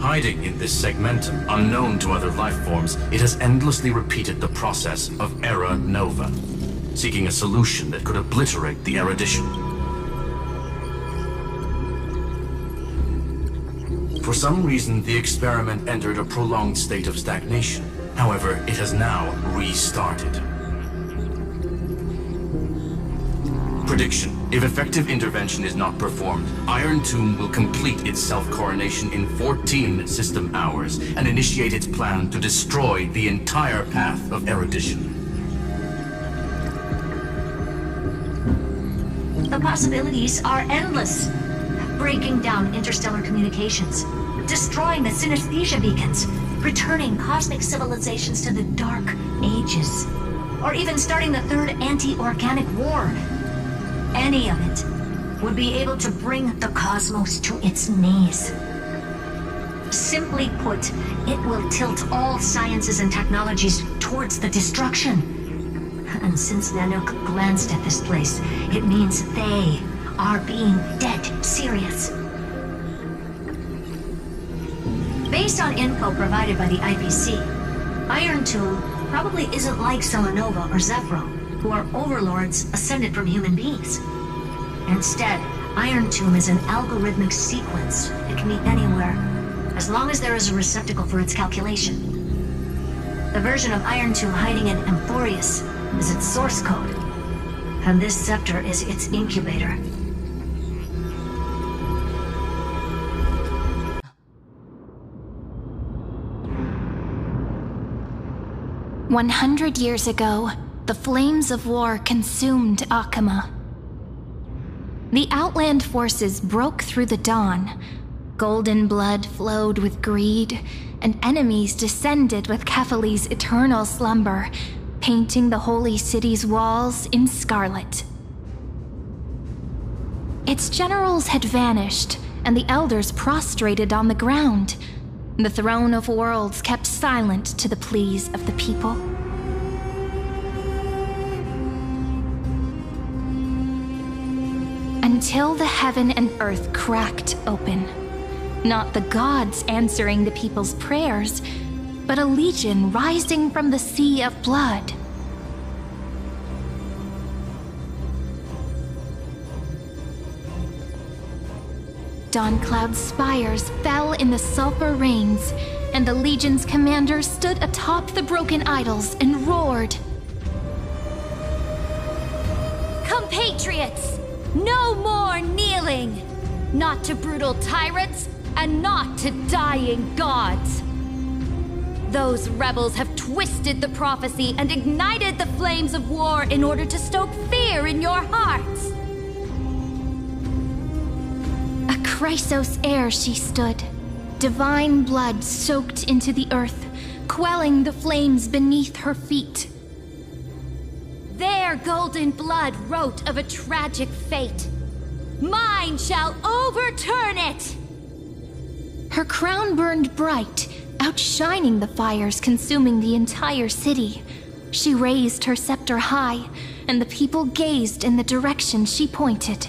Hiding in this segmentum, unknown to other life forms, it has endlessly repeated the process of Era Nova, seeking a solution that could obliterate the erudition. For some reason, the experiment entered a prolonged state of stagnation. However, it has now restarted. Prediction. If effective intervention is not performed, Irontomb will complete its self-coronation in 14 system hours and initiate its plan to destroy the entire path of erudition. The possibilities are endless. Breaking down interstellar communications, destroying the synesthesia beacons, returning cosmic civilizations to the Dark Ages, or even starting the third anti-organic war. Any of it would be able to bring the cosmos to its knees. Simply put, it will tilt all sciences and technologies towards the destruction. And since Nanook glanced at this place, it means they are being dead serious. Based on info provided by the IPC, Irontomb probably isn't like Selenova or Zephyro, who are overlords ascended from human beings. Instead, Irontomb is an algorithmic sequence. It can be anywhere, as long as there is a receptacle for its calculation. The version of Irontomb hiding in Emphorius is its source code, and this scepter is its incubator. "100 years ago, the flames of war consumed Okhema. The Outland forces broke through the dawn. Golden blood flowed with greed, and enemies descended with Kephali's eternal slumber, painting the holy city's walls in scarlet. Its generals had vanished, and the elders prostrated on the ground. The throne of worlds kept silent to the pleas of the people. Until the heaven and earth cracked open. Not the gods answering the people's prayers, but a legion rising from the sea of blood. Dawncloud's spires fell in the sulfur rains, and the Legion's commander stood atop the broken idols and roared. "Compatriots, no more kneeling! Not to brutal tyrants, and not to dying gods! Those rebels have twisted the prophecy and ignited the flames of war in order to stoke fear in your hearts! A Chrysos heir she stood, divine blood soaked into the earth, quelling the flames beneath her feet. Their golden blood wrote of a tragic fate. Mine shall overturn it! Her crown burned bright, outshining the fires consuming the entire city. She raised her scepter high, and the people gazed in the direction she pointed.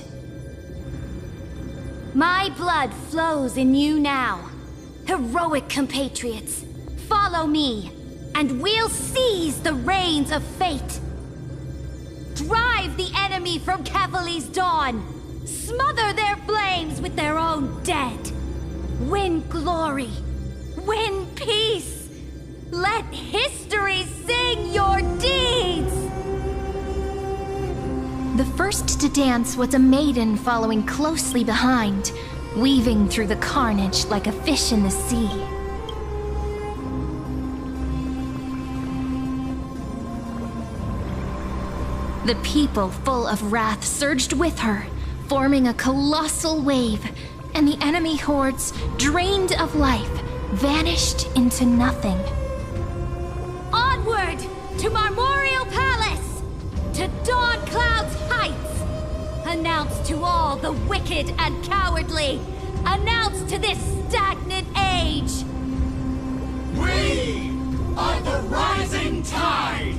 My blood flows in you now. Heroic compatriots, follow me, and we'll seize the reins of fate. Drive the enemy from Kephali's dawn. Smother their flames with their own dead. Win glory. Win peace. Let history sing your deeds. The first to dance was a maiden following closely behind, weaving through the carnage like a fish in the sea. The people, full of wrath, surged with her, forming a colossal wave, and the enemy hordes, drained of life, vanished into nothing. Onward to Marmoreal Palace, to Dawncloud's heights. Announce to all the wicked and cowardly. Announce to this stagnant age. We are the rising tide.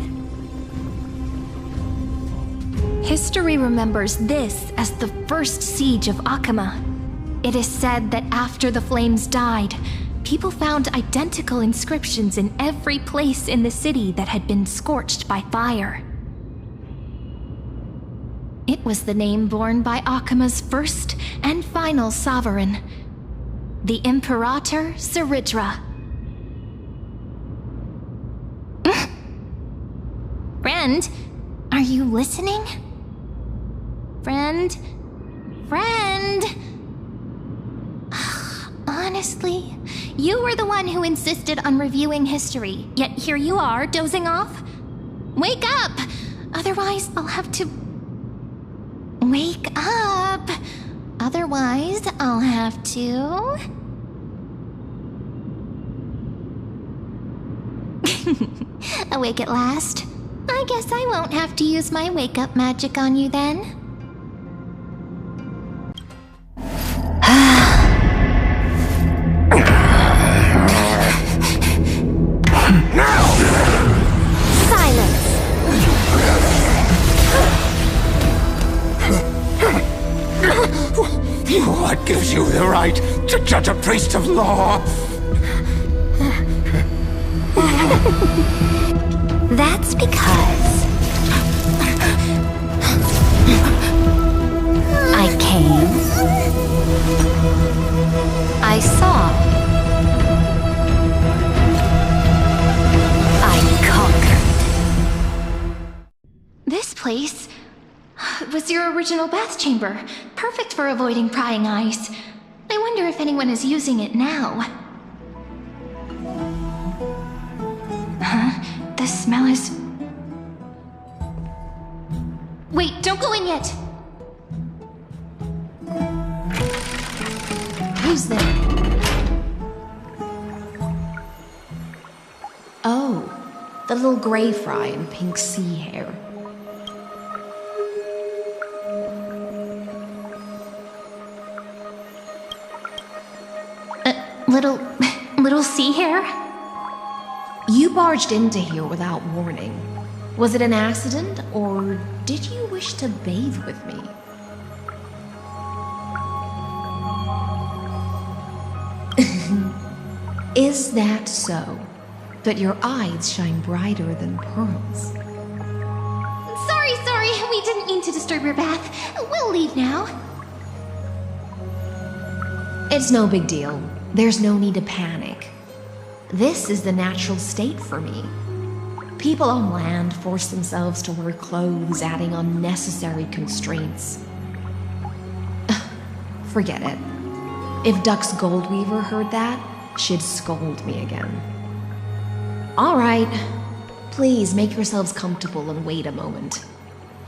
History remembers this as the first siege of Okhema. It is said that after the flames died, people found identical inscriptions in every place in the city that had been scorched by fire. It was the name borne by Okhema's first and final sovereign, the Imperator Cerydra. Friend, are you listening? Friend? Honestly, you were the one who insisted on reviewing history, yet here you are, dozing off? Wake up! Otherwise, I'll have to... Wake up! Otherwise, I'll have to... Awake at last? I guess I won't have to use my wake-up magic on you then. What gives you the right to judge a priest of law? That's because... I came. I saw. I conquered. This place was your original bath chamber, perfect for avoiding prying eyes. I wonder if anyone is using it now. Huh? The smell is... Wait, don't go in yet! Who's there? Oh, the little gray fry in pink sea hair. Little sea hair? You barged into here without warning. Was it an accident, or did you wish to bathe with me? Is that so? But your eyes shine brighter than pearls. Sorry, we didn't mean to disturb your bath. We'll leave now. It's no big deal. There's no need to panic. This is the natural state for me. People on land force themselves to wear clothes, adding unnecessary constraints. Forget it. If Duck's Goldweaver heard that, she'd scold me again. All right. Please make yourselves comfortable and wait a moment.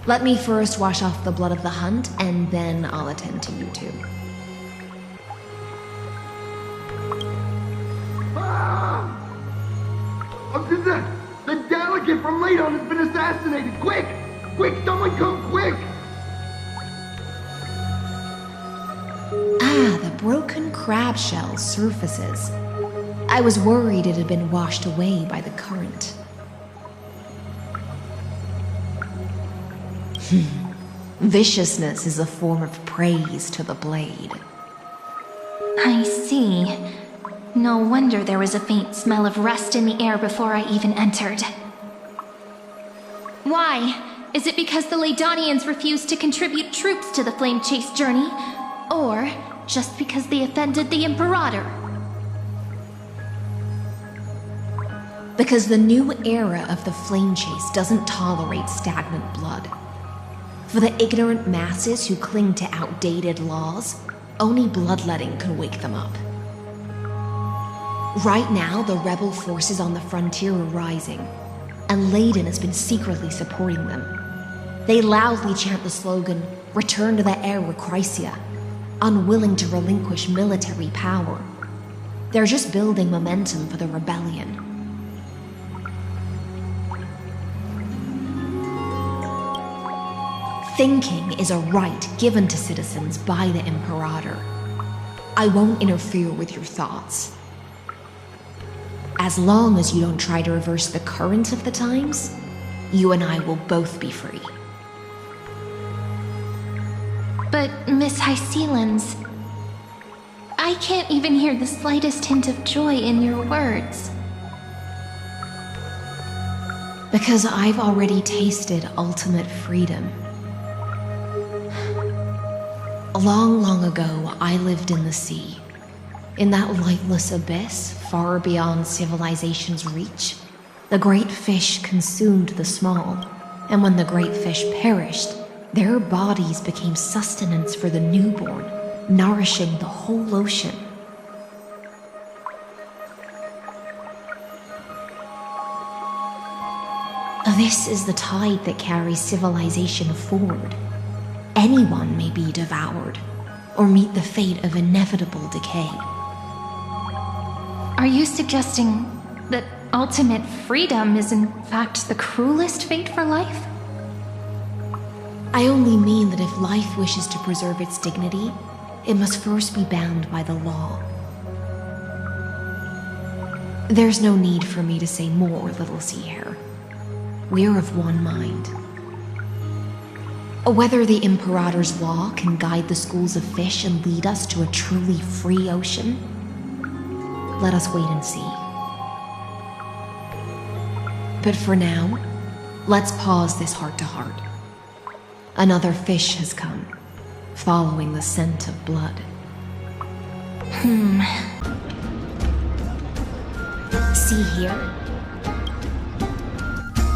Let me first wash off the blood of the hunt, and then I'll attend to you two. The delegate from Ladon has been assassinated! Quick! Quick, someone come quick! Ah, the broken crab shell surfaces. I was worried it had been washed away by the current. Viciousness is a form of praise to the blade. I see. No wonder there was a faint smell of rust in the air before I even entered. Why? Is it because the Ladonians refused to contribute troops to the Flame Chase journey? Or just because they offended the Imperator? Because the new era of the Flame Chase doesn't tolerate stagnant blood. For the ignorant masses who cling to outdated laws, only bloodletting can wake them up. Right now, the rebel forces on the frontier are rising, and Ladon has been secretly supporting them. They loudly chant the slogan, "Return to the Era Chrysia," unwilling to relinquish military power. They're just building momentum for the rebellion. Thinking is a right given to citizens by the Imperator. I won't interfere with your thoughts. As long as you don't try to reverse the current of the times, you and I will both be free. But, Miss Hysilens, I I can't even hear the slightest hint of joy in your words. Because I've already tasted ultimate freedom. Long, long ago, I lived in the sea. In that lightless abyss, far beyond civilization's reach, the great fish consumed the small, and when the great fish perished, their bodies became sustenance for the newborn, nourishing the whole ocean. This is the tide that carries civilization forward. Anyone may be devoured, or meet the fate of inevitable decay. Are you suggesting that ultimate freedom is in fact the cruelest fate for life? I only mean that if life wishes to preserve its dignity, it must first be bound by the law. There's no need for me to say more, Little Sea Hare. We're of one mind. Whether the Imperator's law can guide the schools of fish and lead us to a truly free ocean, let us wait and see. But for now, let's pause this heart-to-heart. Another fish has come, following the scent of blood. See here?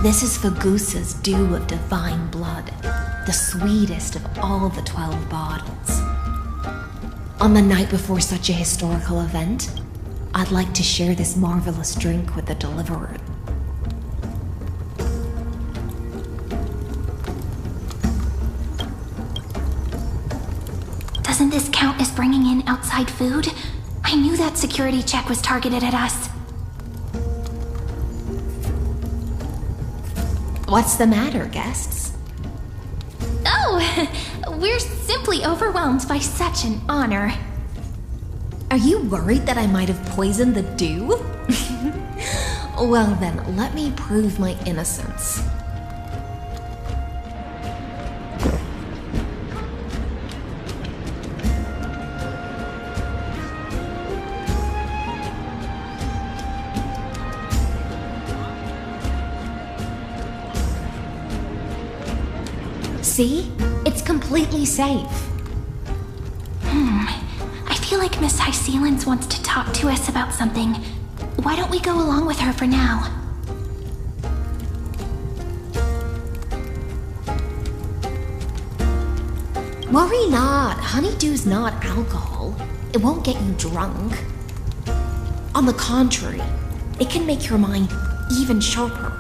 This is Phagousa's dew of divine blood, the sweetest of all the 12 bottles. On the night before such a historical event, I'd like to share this marvelous drink with the Deliverer. Doesn't this count as bringing in outside food? I knew that security check was targeted at us. What's the matter, guests? Oh, we're simply overwhelmed by such an honor. Are you worried that I might have poisoned the dew? Well then, let me prove my innocence. See? It's completely safe. I feel like Miss Hysilens wants to talk to us about something. Why don't we go along with her for now? Worry not. Honeydew's not alcohol. It won't get you drunk. On the contrary, it can make your mind even sharper.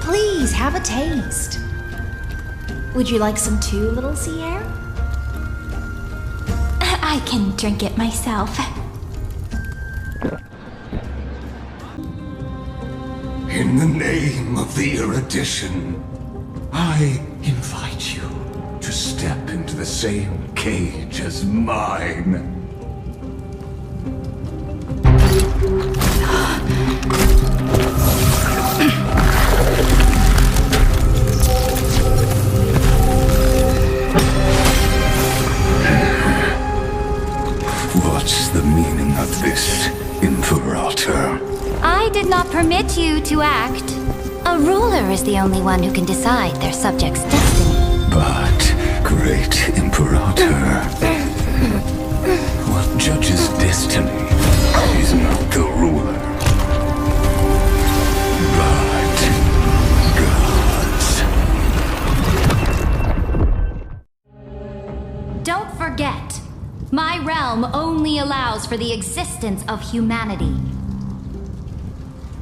Please, have a taste. Would you like some too, Little Sea Hare? I can drink it myself. In the name of the erudition, I invite you to step into the same cage as mine. What's the meaning of this, Imperator? I did not permit you to act. A ruler is the only one who can decide their subject's destiny. But, great Imperator, what judges destiny is not the ruler, but gods. Don't forget, my realm only allows for the existence of humanity.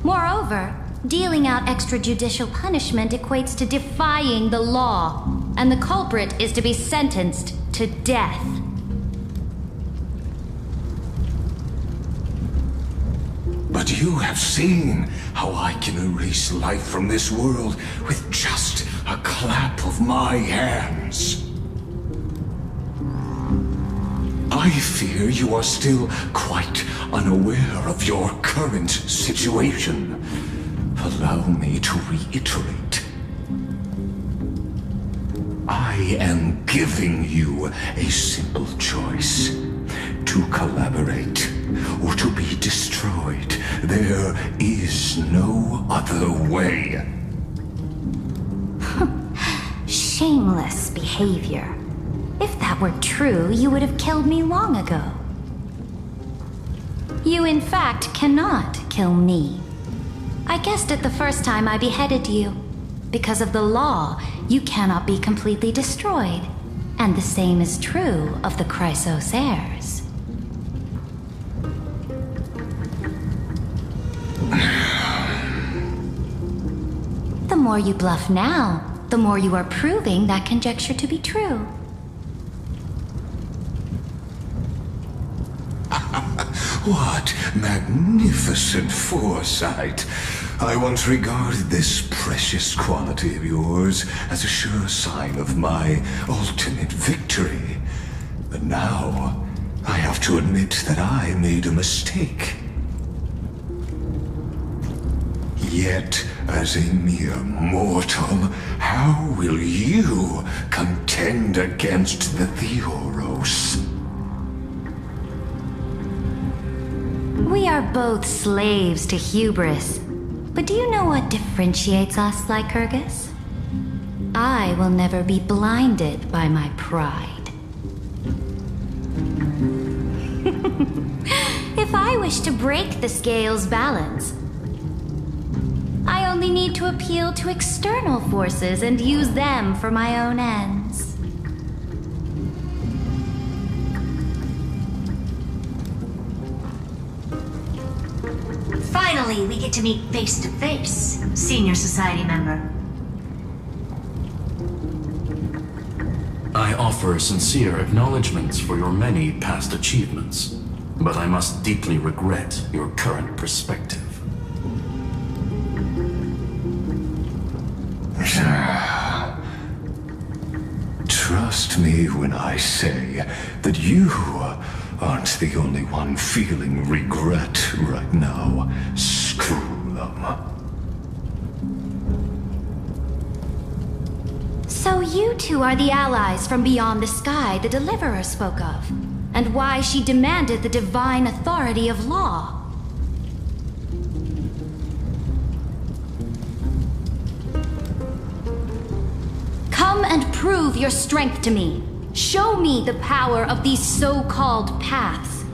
Moreover, dealing out extrajudicial punishment equates to defying the law, and the culprit is to be sentenced to death. But you have seen how I can erase life from this world with just a clap of my hands. I I fear you are still quite unaware of your current situation. Allow me to reiterate. I am giving you a simple choice. To collaborate or to be destroyed. There is no other way. Shameless behavior. If that were true, you would have killed me long ago. You in fact cannot kill me. I guessed it the first time I beheaded you. Because of the law, you cannot be completely destroyed. And the same is true of the Chrysos heirs. The more you bluff now, the more you are proving that conjecture to be true. What magnificent foresight! I once regarded this precious quality of yours as a sure sign of my ultimate victory. But now, I have to admit that I made a mistake. Yet, as a mere mortal, how will you contend against the Theoros? We are both slaves to hubris. But do you know what differentiates us, Lycurgus? I will never be blinded by my pride. If I wish to break the scale's balance, I only need to appeal to external forces and use them for my own ends. Finally, we get to meet face to face, Senior Society member. I offer sincere acknowledgments for your many past achievements, but I must deeply regret your current perspective. Trust me when I say that you aren't the only one feeling regret right now. Screw them. So you two are the allies from beyond the sky the Deliverer spoke of, and why she demanded the divine authority of law. Come and prove your strength to me. Show me the power of these so-called paths.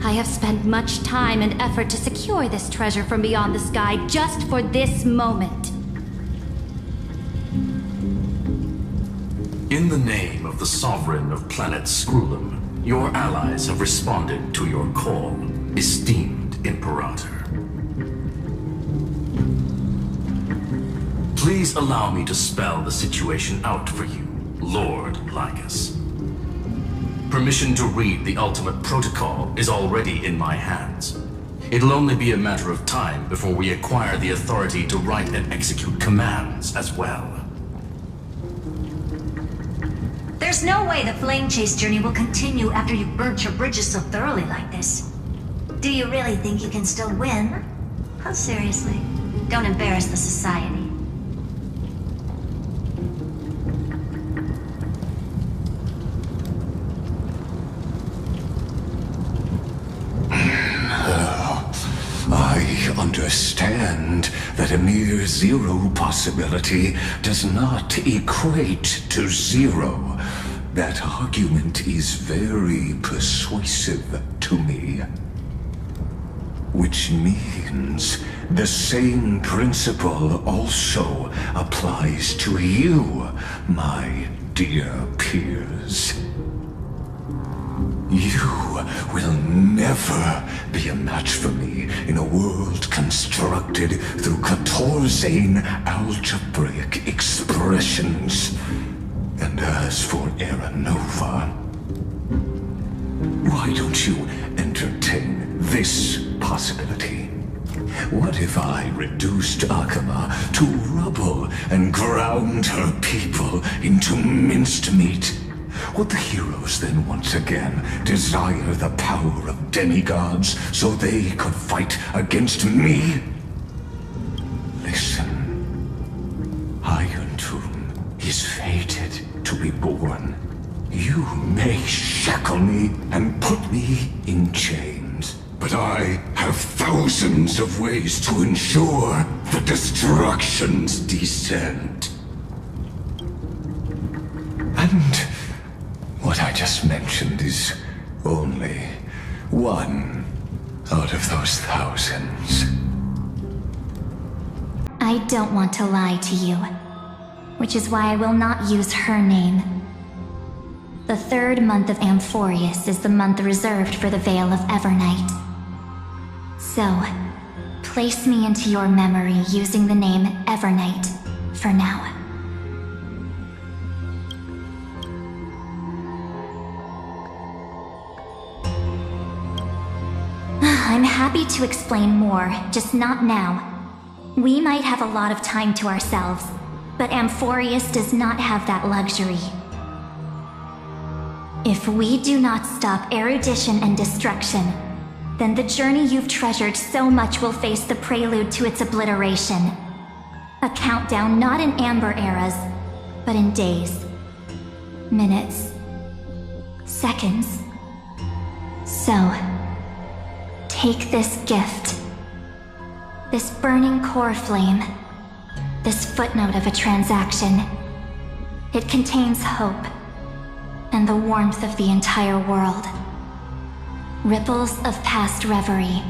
I have spent much time and effort to secure this treasure from beyond the sky just for this moment. In the name of the Sovereign of Planet Scrulum, your allies have responded to your call, esteemed Imperator. Please allow me to spell the situation out for you, Lord Lygus. Permission to read the ultimate protocol is already in my hands. It'll only be a matter of time before we acquire the authority to write and execute commands as well. There's no way the flame chase journey will continue after you've burnt your bridges so thoroughly like this. Do you really think you can still win? Oh, seriously. Don't embarrass the society. I understand that a mere zero possibility does not equate to zero. That argument is very persuasive to me. Which means the same principle also applies to you, my dear peers. You will never be a match for me in a world constructed through Catorzane algebraic expressions. And as for Era Nova, why don't you entertain this possibility? What if I reduced Okhema to rubble and ground her people into minced meat? Would the heroes then once again desire the power of demigods so they could fight against me? Listen. Irontomb is fated to be born. You may shackle me and put me in chains, but I have thousands of ways to ensure the destruction's descent. And what I just mentioned is only one out of those thousands. I don't want to lie to you, which is why I will not use her name. The third month of Amphorius is the month reserved for the Veil of Evernight. So, place me into your memory using the name Evernight for now. I'm happy to explain more, just not now. We might have a lot of time to ourselves, but Amphorius does not have that luxury. If we do not stop erudition and destruction, then the journey you've treasured so much will face the prelude to its obliteration. A countdown not in amber eras, but in days, minutes, seconds. So, take this gift. This burning core flame. This footnote of a transaction. It contains hope, and the warmth of the entire world. Ripples of past reverie.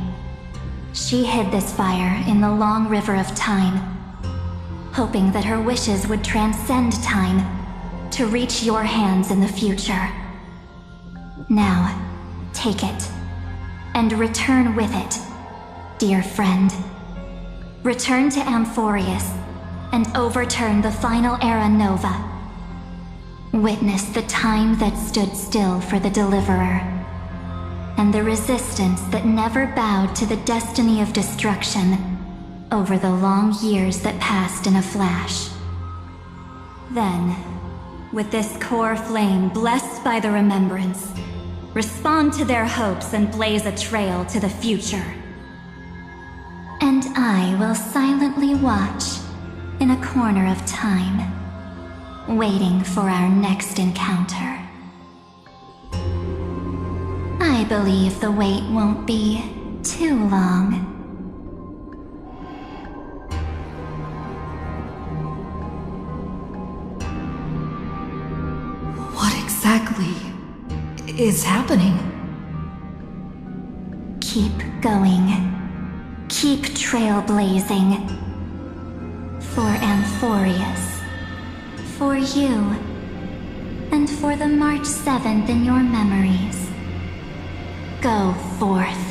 She hid this fire in the long river of time, hoping that her wishes would transcend time to reach your hands in the future. Now, take it, and return with it, dear friend. Return to Amphorius, and overturn the final era Nova. Witness the time that stood still for the Deliverer, and the resistance that never bowed to the destiny of destruction over the long years that passed in a flash. Then, with this core flame blessed by the remembrance, respond to their hopes and blaze a trail to the future. And I will silently watch in a corner of time, waiting for our next encounter. I believe the wait won't be too long. What exactly is happening? Keep going. Keep trailblazing. For Amphorius. For you. And for the March 7th in your memories. Go forth.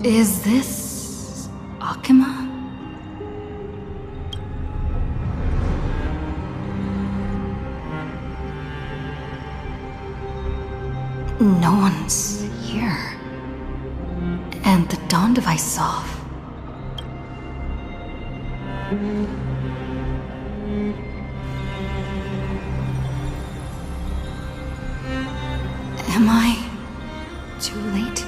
Is this Okhema? No one's here. And the dawn device off. Am I too late?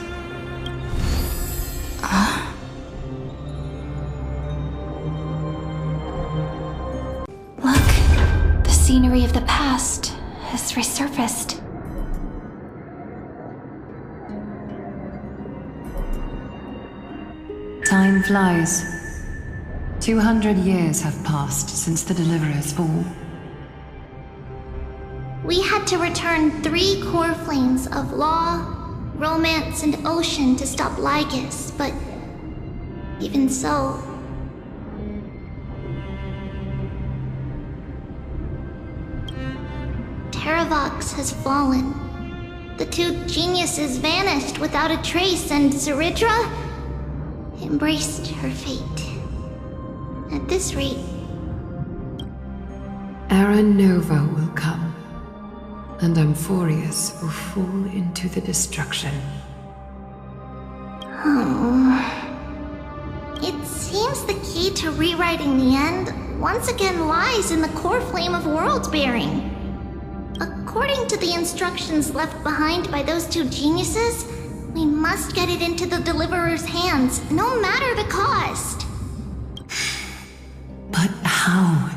Look, the scenery of the past has resurfaced. Time flies. 200 years have passed since the Deliverer's fall. We had to return 3 core flames of law, romance, and ocean to stop Lygus, but even so... Terravox has fallen. The two geniuses vanished without a trace, and Cerydra embraced her fate. At this rate... Era Nova will come, and Amphorius will fall into the destruction. It seems the key to rewriting the end once again lies in the core flame of world-bearing. According to the instructions left behind by those two geniuses, we must get it into the Deliverer's hands, no matter the cost. But how?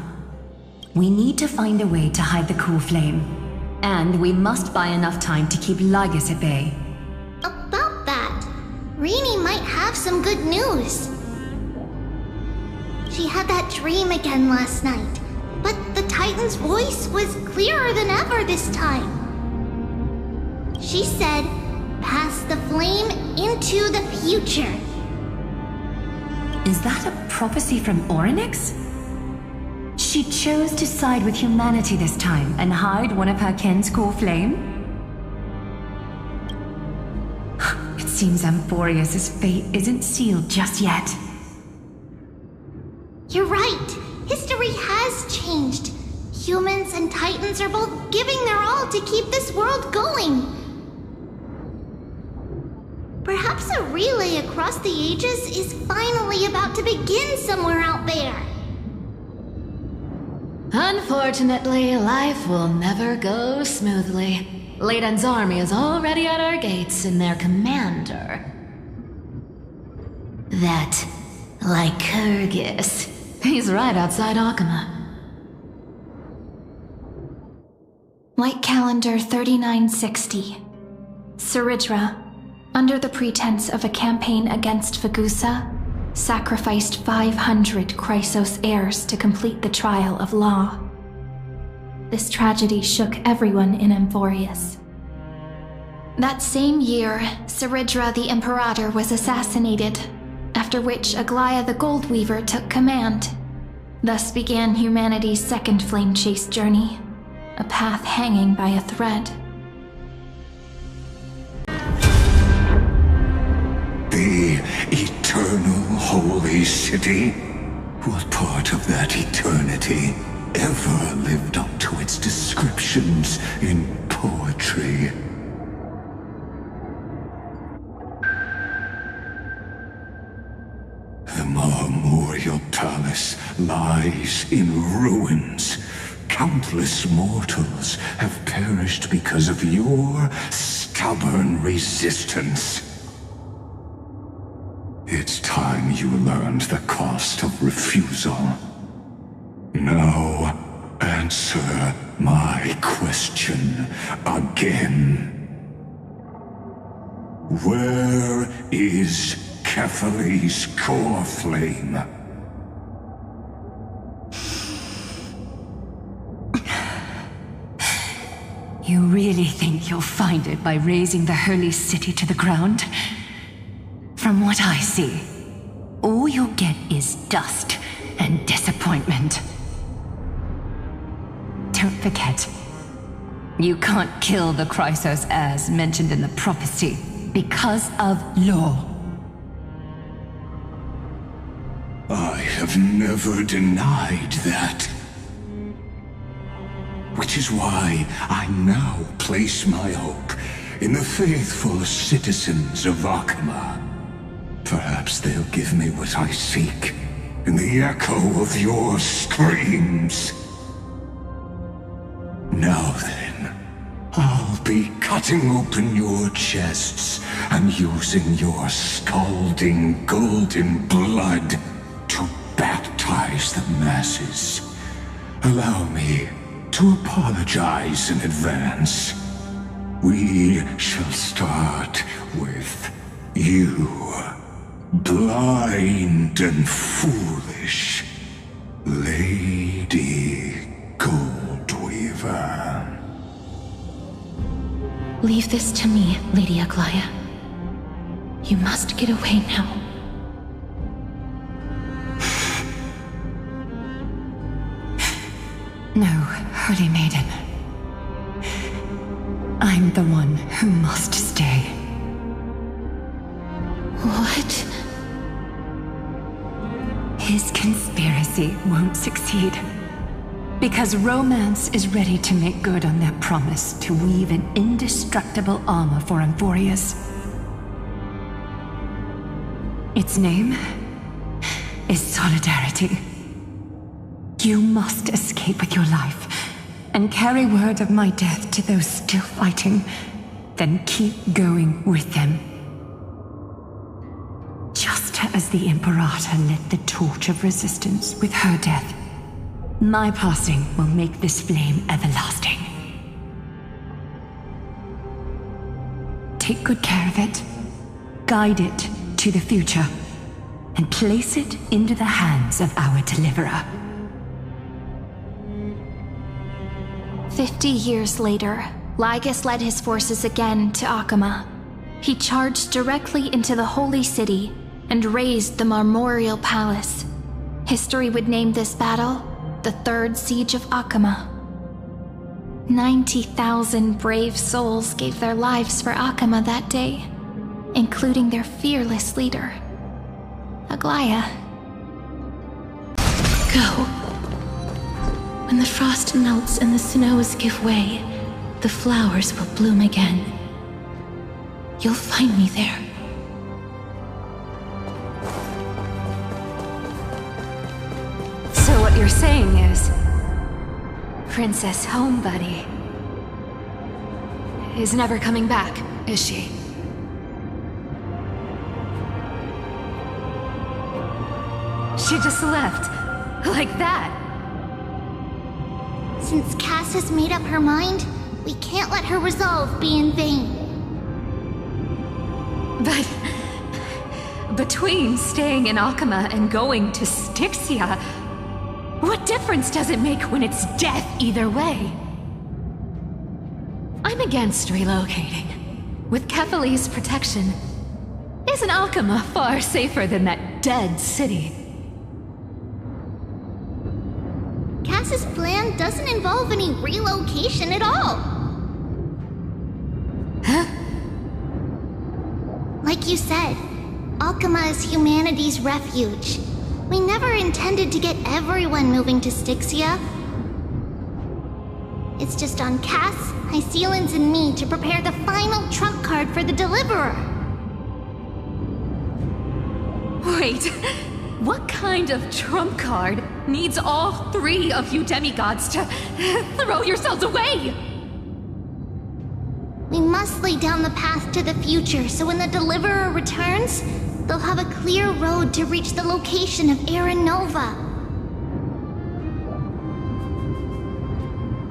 We need to find a way to hide the core flame. And we must buy enough time to keep Lygus at bay. About that, Cyrene might have some good news. She had that dream again last night, but the Titan's voice was clearer than ever this time. She said, "Pass the flame into the future." Is that a prophecy from Orynyx? She chose to side with humanity this time and hide one of her kin's core flame? It seems Amphorius' fate isn't sealed just yet. You're right. History has changed. Humans and Titans are both giving their all to keep this world going. Perhaps a relay across the ages is finally about to begin somewhere out there. Unfortunately, life will never go smoothly. Leiden's army is already at our gates, and their commander... that Lycurgus. He's right outside Okhema. Light calendar 3960. Cerydra, under the pretense of a campaign against Phagousa, sacrificed 500 Chrysos heirs to complete the trial of law. This tragedy shook everyone in Amphorius. That same year, Cerydra the Imperator was assassinated, after which Aglaia the Goldweaver took command. Thus began humanity's second flame chase journey, a path hanging by a thread. The eternal holy city? What part of that eternity ever lived up to its descriptions in poetry? The Marmorial Palace lies in ruins. Countless mortals have perished because of your stubborn resistance. It's time you learned the cost of refusal. Now, answer my question again. Where is Kefali's core flame? You really think you'll find it by razing the holy city to the ground? From what I see, all you'll get is dust and disappointment. Don't forget, you can't kill the Chrysos heirs mentioned in the prophecy because of law. I have never denied that. Which is why I now place my hope in the faithful citizens of Okhema. Perhaps they'll give me what I seek in the echo of your screams. Now then, I'll be cutting open your chests and using your scalding golden blood to baptize the masses. Allow me to apologize in advance. We shall start with you, blind and foolish Lady Goldweaver. Leave this to me, Lady Aglaia. You must get away now. No, Holy Maiden. I I'm the one who must stay. What? His conspiracy won't succeed. Because Romance is ready to make good on their promise to weave an indestructible armor for Amphorius. Its name is Solidarity. You must escape with your life and carry word of my death to those still fighting, then keep going with them. Just as the Imperator lit the torch of resistance with her death, my passing will make this flame everlasting. Take good care of it, guide it to the future, and place it into the hands of our deliverer. 50 years later, Lygus led his forces again to Okhema. He charged directly into the Holy City and razed the Marmorial Palace. History would name this battle the Third Siege of Okhema. 90,000 brave souls gave their lives for Okhema that day, including their fearless leader, Aglaya. Go. When the frost melts and the snows give way, the flowers will bloom again. You'll find me there. So what you're saying is, Princess Homebuddy is never coming back, is she? She just left, like that. Since Cass has made up her mind, we can't let her resolve be in vain. But between staying in Okhema and going to Styxia, what difference does it make when it's death either way? I'm against relocating. With Kefali's protection, isn't Okhema far safer than that dead city? Cass's plan doesn't involve any relocation at all. Huh? Like you said, Okhema is humanity's refuge. We never intended to get everyone moving to Styxia. It's just on Cass, Hysilens, and me to prepare the final trump card for the Deliverer. Wait, what kind of trump card needs all three of you demigods to throw yourselves away? We must lay down the path to the future so when the Deliverer returns, they'll have a clear road to reach the location of Aranova.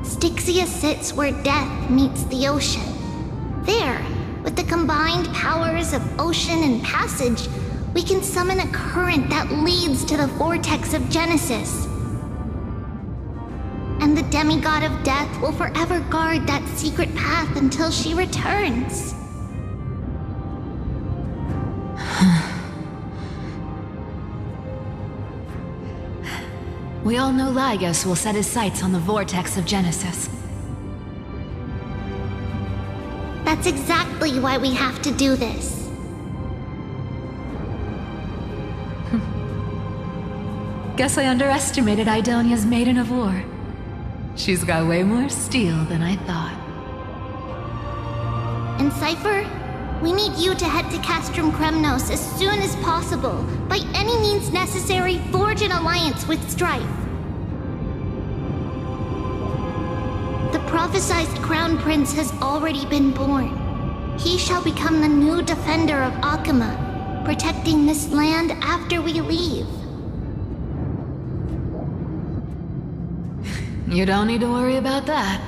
Styxia sits where death meets the ocean. There, with the combined powers of ocean and passage, we can summon a current that leads to the vortex of Genesis. And the demigod of death will forever guard that secret path until she returns. We all know Lygus will set his sights on the vortex of Genesis. That's exactly why we have to do this. Guess I underestimated Idonia's Maiden of War. She's got way more steel than I thought. And Cypher, we need you to head to Castrum Kremnos as soon as possible. By any means necessary, forge an alliance with Strife. The prophesied Crown Prince has already been born. He shall become the new defender of Okhema, protecting this land after we leave. You don't need to worry about that.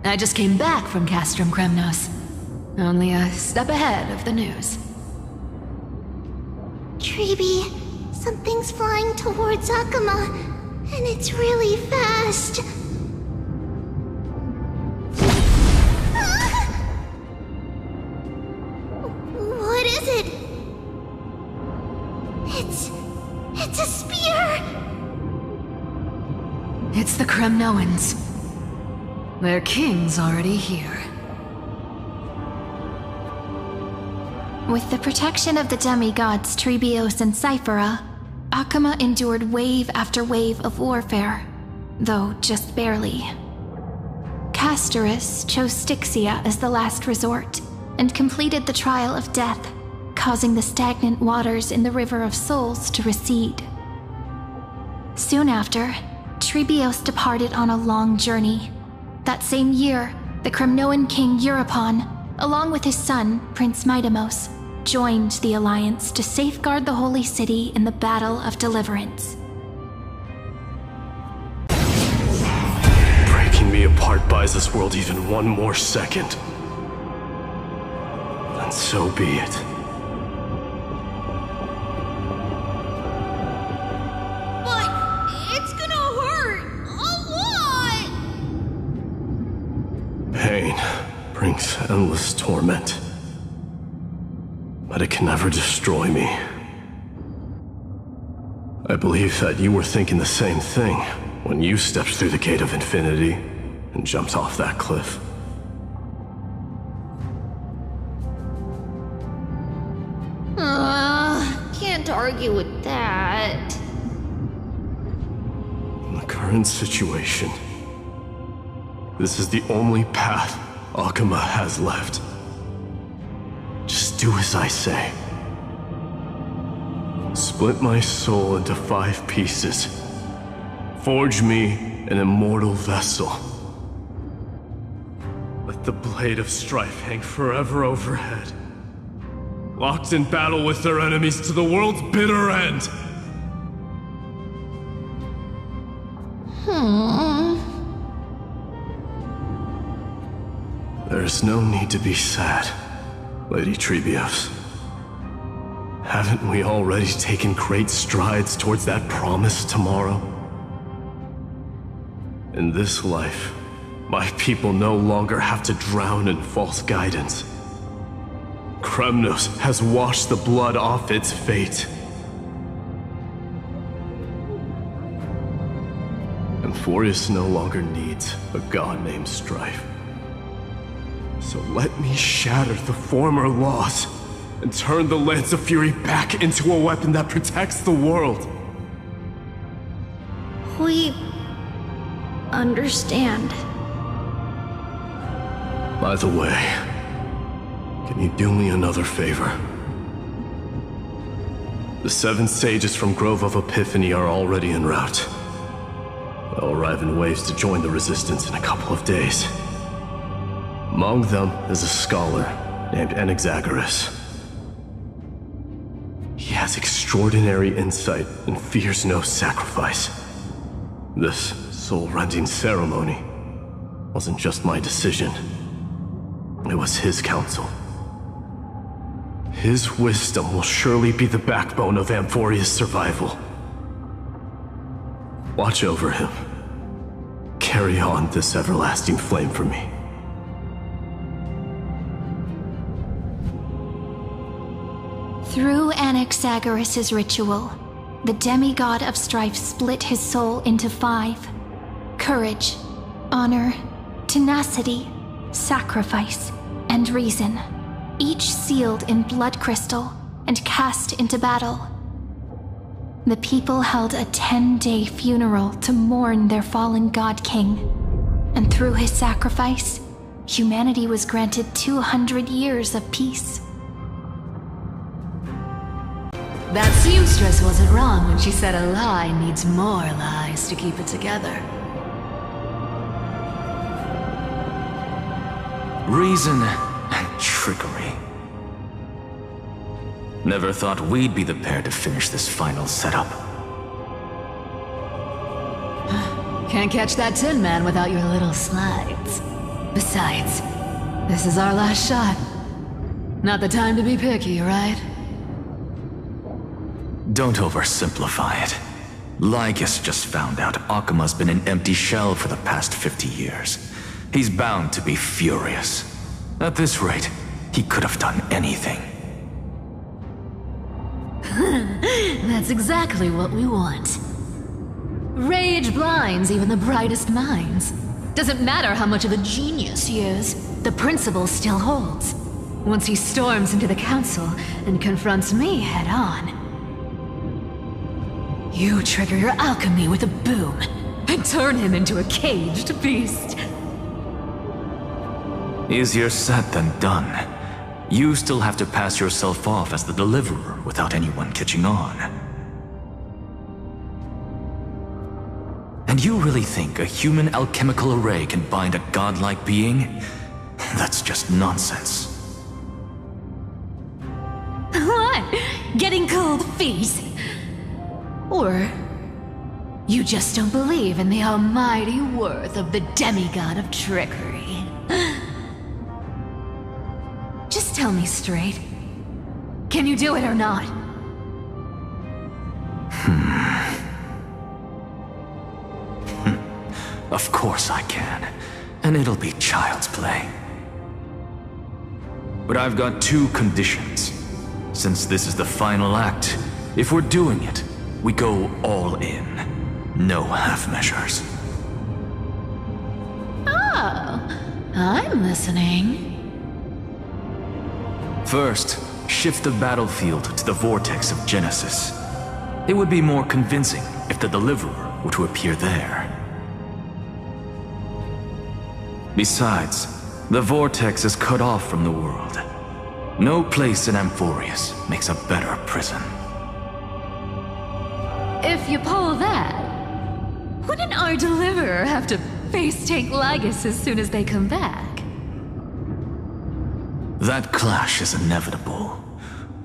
I just came back from Castrum Kremnos. Only a step ahead of the news. Treeby, something's flying towards Okhema, and it's really fast. What is it? It's a spear! It's the Kremnoans. Their king's already here. With the protection of the demigods Trebios and Cyphera, Okhema endured wave after wave of warfare, though just barely. Castorus chose Styxia as the last resort, and completed the trial of death, causing the stagnant waters in the River of Souls to recede. Soon after, Trebios departed on a long journey. That same year, the Kremnoan king Euripon, along with his son, Prince Midamos, joined the Alliance to safeguard the Holy City in the Battle of Deliverance. Breaking me apart buys this world even one more second. Then so be it. But it's gonna hurt a lot! Pain brings endless torment. But it can never destroy me. I believe that you were thinking the same thing when you stepped through the gate of infinity and jumped off that cliff. Can't argue with that. In the current situation, this is the only path Okhema has left. Just do as I say. Split my soul into 5 pieces. Forge me an immortal vessel. Let the blade of strife hang forever overhead. Locked in battle with their enemies to the world's bitter end. There's no need to be sad, Lady Trebios. Haven't we already taken great strides towards that promised tomorrow? In this life, my people no longer have to drown in false guidance. Kremnos has washed the blood off its fate. Emphorius no longer needs a god named Strife. So let me shatter the former laws and turn the Lance of Fury back into a weapon that protects the world. We understand. By the way, can you do me another favor? The 7 sages from Grove of Epiphany are already en route. They'll arrive in waves to join the Resistance in a couple of days. Among them is a scholar named Anaxagoras. He has extraordinary insight and fears no sacrifice. This soul-rending ceremony wasn't just my decision. It was his counsel. His wisdom will surely be the backbone of Amphoria's survival. Watch over him. Carry on this everlasting flame for me. Through Anaxagoras' ritual, the demigod of strife split his soul into 5. Courage, honor, tenacity, sacrifice, and reason, each sealed in blood crystal and cast into battle. The people held a 10-day funeral to mourn their fallen god king, and through his sacrifice, humanity was granted 200 years of peace. That seamstress wasn't wrong when she said a lie needs more lies to keep it together. Reason and trickery. Never thought we'd be the pair to finish this final setup. Can't catch that Tin Man without your little slides. Besides, this is our last shot. Not the time to be picky, right? Don't oversimplify it. Lygus just found out Okhema's been an empty shell for the past 50 years. He's bound to be furious. At this rate, he could have done anything. That's exactly what we want. Rage blinds even the brightest minds. Doesn't matter how much of a genius he is, the principle still holds. Once he storms into the council and confronts me head-on. You trigger your alchemy with a boom, and turn him into a caged beast. Easier said than done. You still have to pass yourself off as the deliverer without anyone catching on. And you really think a human alchemical array can bind a godlike being? That's just nonsense. What? Getting cold feet? Or you just don't believe in the almighty worth of the demigod of trickery? Just tell me straight. Can you do it or not? Of course I can. And it'll be child's play. But I've got two conditions. Since this is the final act, if we're doing it, we go all in. No half measures. Oh, I'm listening. First, shift the battlefield to the vortex of Genesis. It would be more convincing if the deliverer were to appear there. Besides, the vortex is cut off from the world. No place in Amphorius makes a better prison. If you pull that, wouldn't our deliverer have to face tank Lygus as soon as they come back? That clash is inevitable.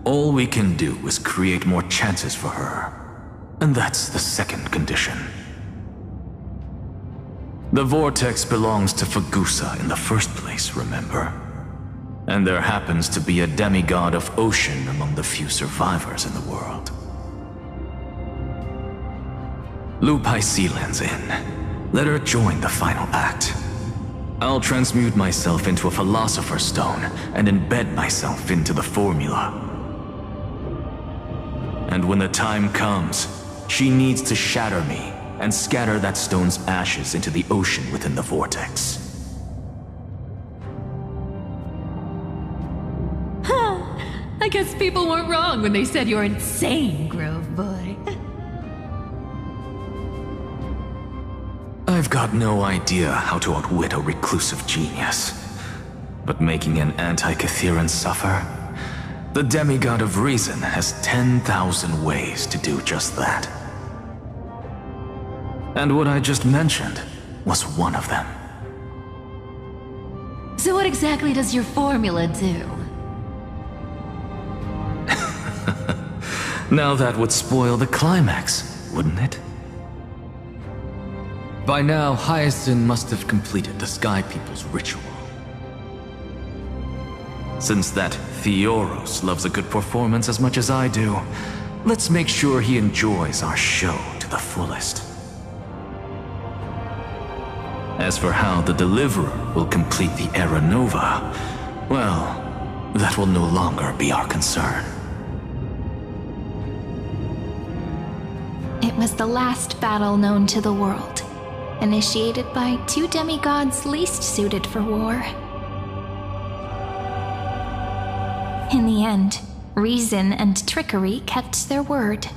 All we can do is create more chances for her. And that's the second condition. The vortex belongs to Phagousa in the first place, remember? And there happens to be a demigod of ocean among the few survivors in the world. Loop Hysilens in. Let her join the final act. I'll transmute myself into a philosopher's stone and embed myself into the formula. And when the time comes, she needs to shatter me and scatter that stone's ashes into the ocean within the vortex. I guess people weren't wrong when they said you're insane, Grove Boy. I've got no idea how to outwit a reclusive genius. But making an anti-Catheran suffer? The demigod of reason has 10,000 ways to do just that. And what I just mentioned was one of them. So what exactly does your formula do? Now that would spoil the climax, wouldn't it? By now, Hyacinth must have completed the Sky People's ritual. Since that Theoros loves a good performance as much as I do, let's make sure he enjoys our show to the fullest. As for how the Deliverer will complete the Era Nova, well, that will no longer be our concern. It was the last battle known to the world, initiated by two demigods least suited for war. In the end, reason and trickery kept their word.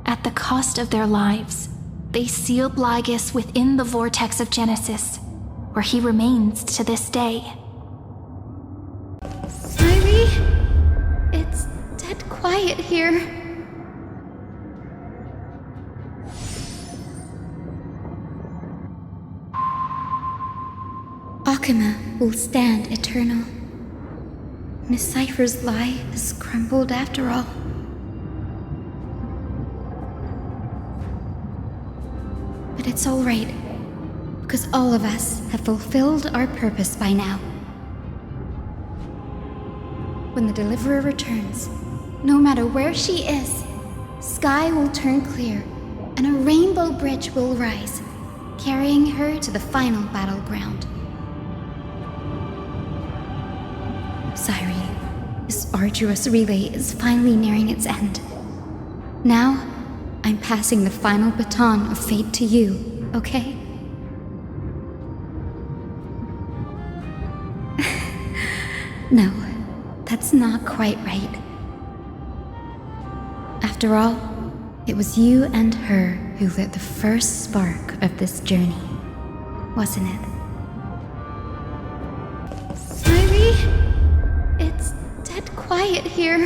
At the cost of their lives, they sealed Lygus within the vortex of Genesis, where he remains to this day. Cyrene? It's dead quiet here. Okhema will stand eternal. Miss Cypher's lie has crumbled after all. But it's all right, because all of us have fulfilled our purpose by now. When the Deliverer returns, no matter where she is, sky will turn clear, and a rainbow bridge will rise, carrying her to the final battleground. Cyrene, this arduous relay is finally nearing its end. Now, I'm passing the final baton of fate to you, okay? No, that's not quite right. After all, it was you and her who lit the first spark of this journey, wasn't it? Cyrene? It's dead quiet here.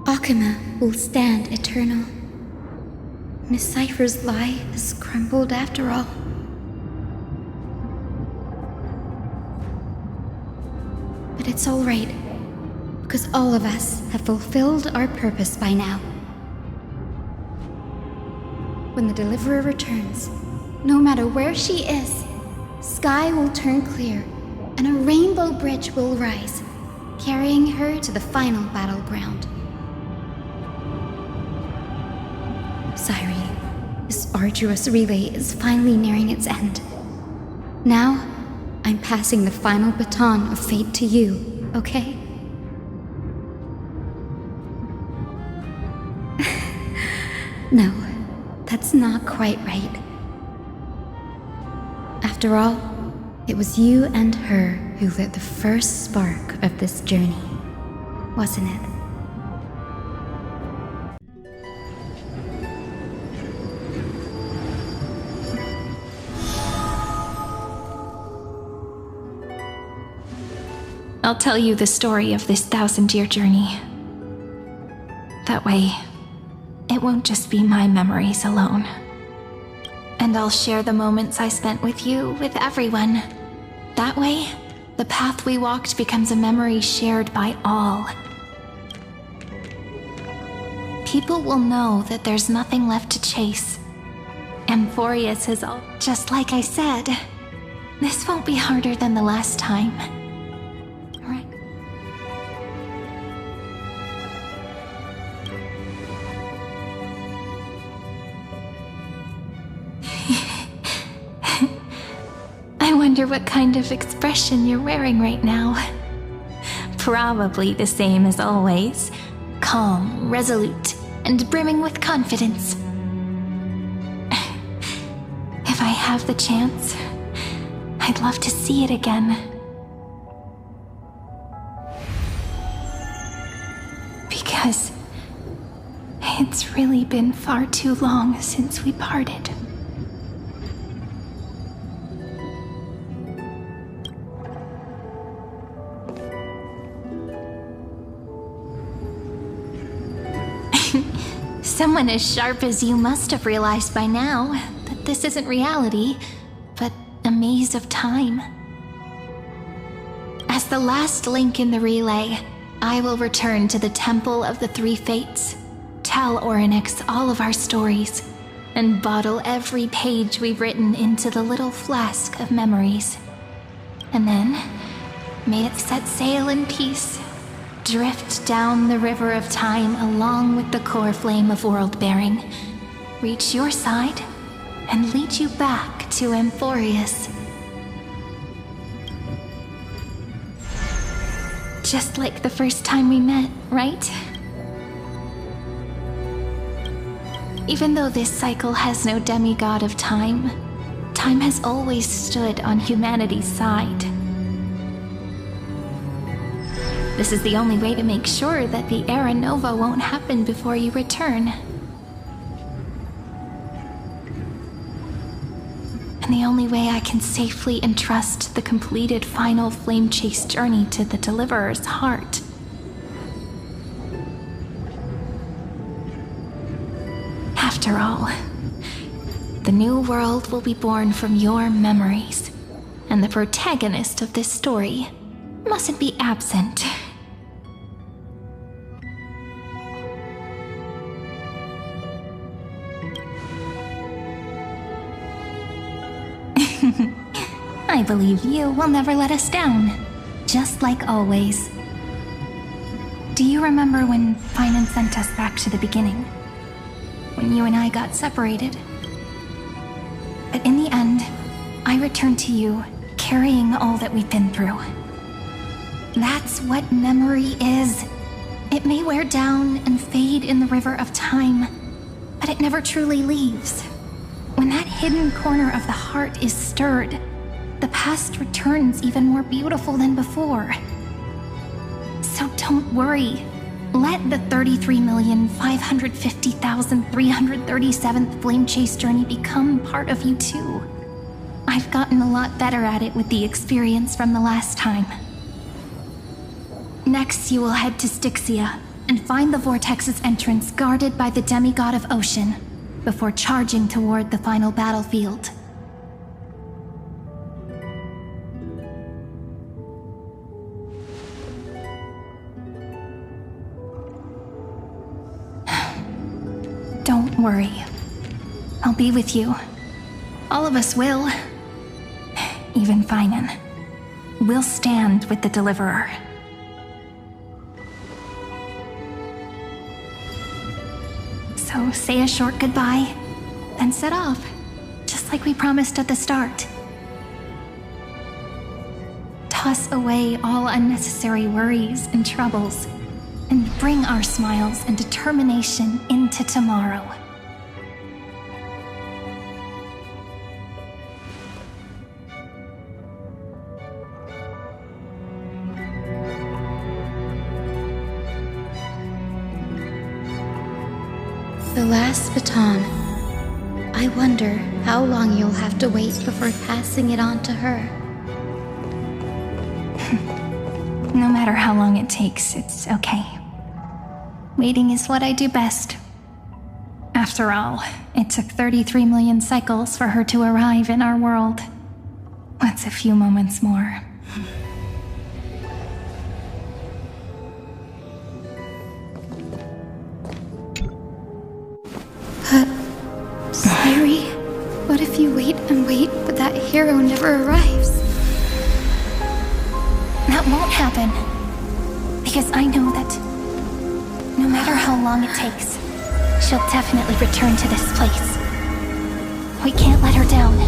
Okhema will stand eternal. Miss Cypher's lie has crumbled after all. But it's all right, because all of us have fulfilled our purpose by now. When the Deliverer returns, no matter where she is, sky will turn clear, and a rainbow bridge will rise, carrying her to the final battleground. Cyrene, this arduous relay is finally nearing its end. Now, I'm passing the final baton of fate to you, okay? No, that's not quite right. After all, it was you and her who lit the first spark of this journey, wasn't it? I'll tell you the story of this 1,000-year journey. That way, it won't just be my memories alone. And I'll share the moments I spent with you with everyone. That way, the path we walked becomes a memory shared by all. People will know that there's nothing left to chase. Amphorius is all... Just like I said, this won't be harder than the last time. Right. I wonder what kind of expression you're wearing right now. Probably the same as always. Calm, resolute, and brimming with confidence. If I have the chance, I'd love to see it again. Because it's really been far too long since we parted. Someone as sharp as you must have realized by now that this isn't reality, but a maze of time. As the last link in the relay, I will return to the Temple of the Three Fates, tell Orynyx all of our stories, and bottle every page we've written into the little flask of memories. And then, may it set sail in peace, drift down the river of time along with the core flame of world-bearing, reach your side, and lead you back to Amphorius. Just like the first time we met, right? Even though this cycle has no demigod of time, time has always stood on humanity's side. This is the only way to make sure that the Era Nova won't happen before you return. And the only way I can safely entrust the completed final flame chase journey to the Deliverer's heart. After all, the new world will be born from your memories, and the protagonist of this story mustn't be absent. I believe you will never let us down, just like always. Do you remember when Finan sent us back to the beginning? When you and I got separated? But in the end, I returned to you, carrying all that we've been through. That's what memory is. It may wear down and fade in the river of time, but it never truly leaves. When that hidden corner of the heart is stirred, the past returns even more beautiful than before. So don't worry. Let the 33,550,337th Flame Chase journey become part of you too. I've gotten a lot better at it with the experience from the last time. Next, you will head to Styxia and find the Vortex's entrance guarded by the Demigod of Ocean before charging toward the final battlefield. Don't worry. I'll be with you. All of us will. Even Finan. We'll stand with the Deliverer. So say a short goodbye, then set off, just like we promised at the start. Toss away all unnecessary worries and troubles, and bring our smiles and determination into tomorrow. The last baton. I wonder how long you'll have to wait before passing it on to her. No matter how long it takes, it's okay. Waiting is what I do best. After all, it took 33 million cycles for her to arrive in our world. What's a few moments more? Cyrene, what if you wait and wait, but that hero never arrives? That won't happen. Because I know that no matter how long it takes, she'll definitely return to this place. We can't let her down.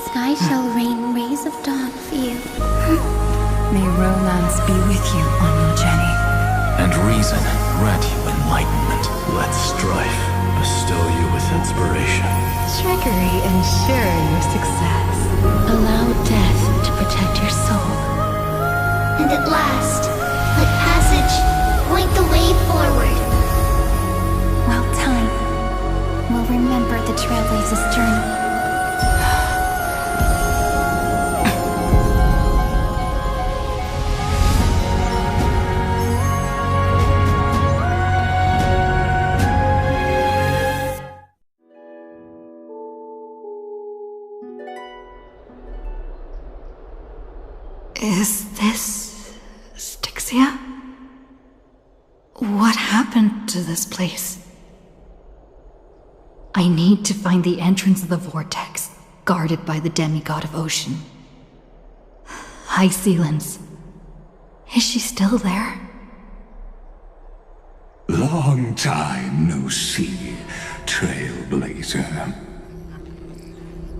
Sky shall rain rays of dawn for you. May romance be with you on your journey. And reason grant you enlightenment. Let strife bestow you with inspiration. Trickery ensure your success. Allow death to protect your soul. And at last, let passage point the way forward. Well timed. We'll remember the Trailblaze's journey. Is this Styxia? What happened to this place? I need to find the entrance of the vortex, guarded by the Demigod of Ocean. Hysilens. Is she still there? Long time no see, Trailblazer.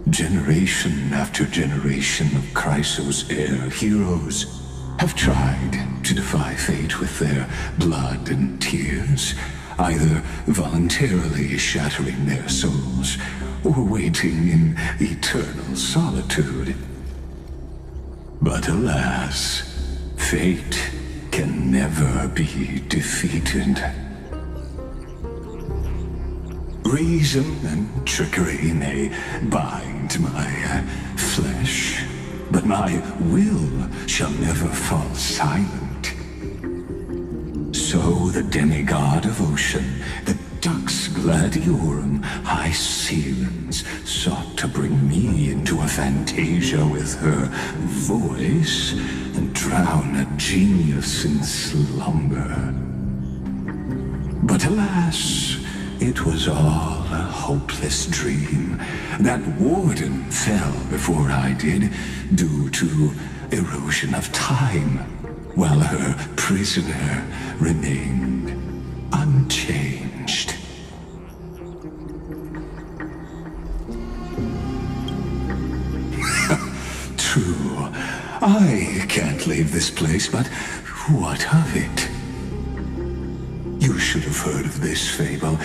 Generation after generation of Chrysos heir heroes have tried to defy fate with their blood and tears, either voluntarily shattering their souls or waiting in eternal solitude. But alas, fate can never be defeated. Reason and trickery may bind my flesh, but my will shall never fall silent. So the Demigod of Ocean, the Dux Gladiorum Hysilens, sought to bring me into a fantasia with her voice and drown a genius in slumber. But alas, it was all a hopeless dream. That warden fell before I did, due to erosion of time, while her prisoner remained unchanged. I can't leave this place, but what of it? You should have heard of this fable.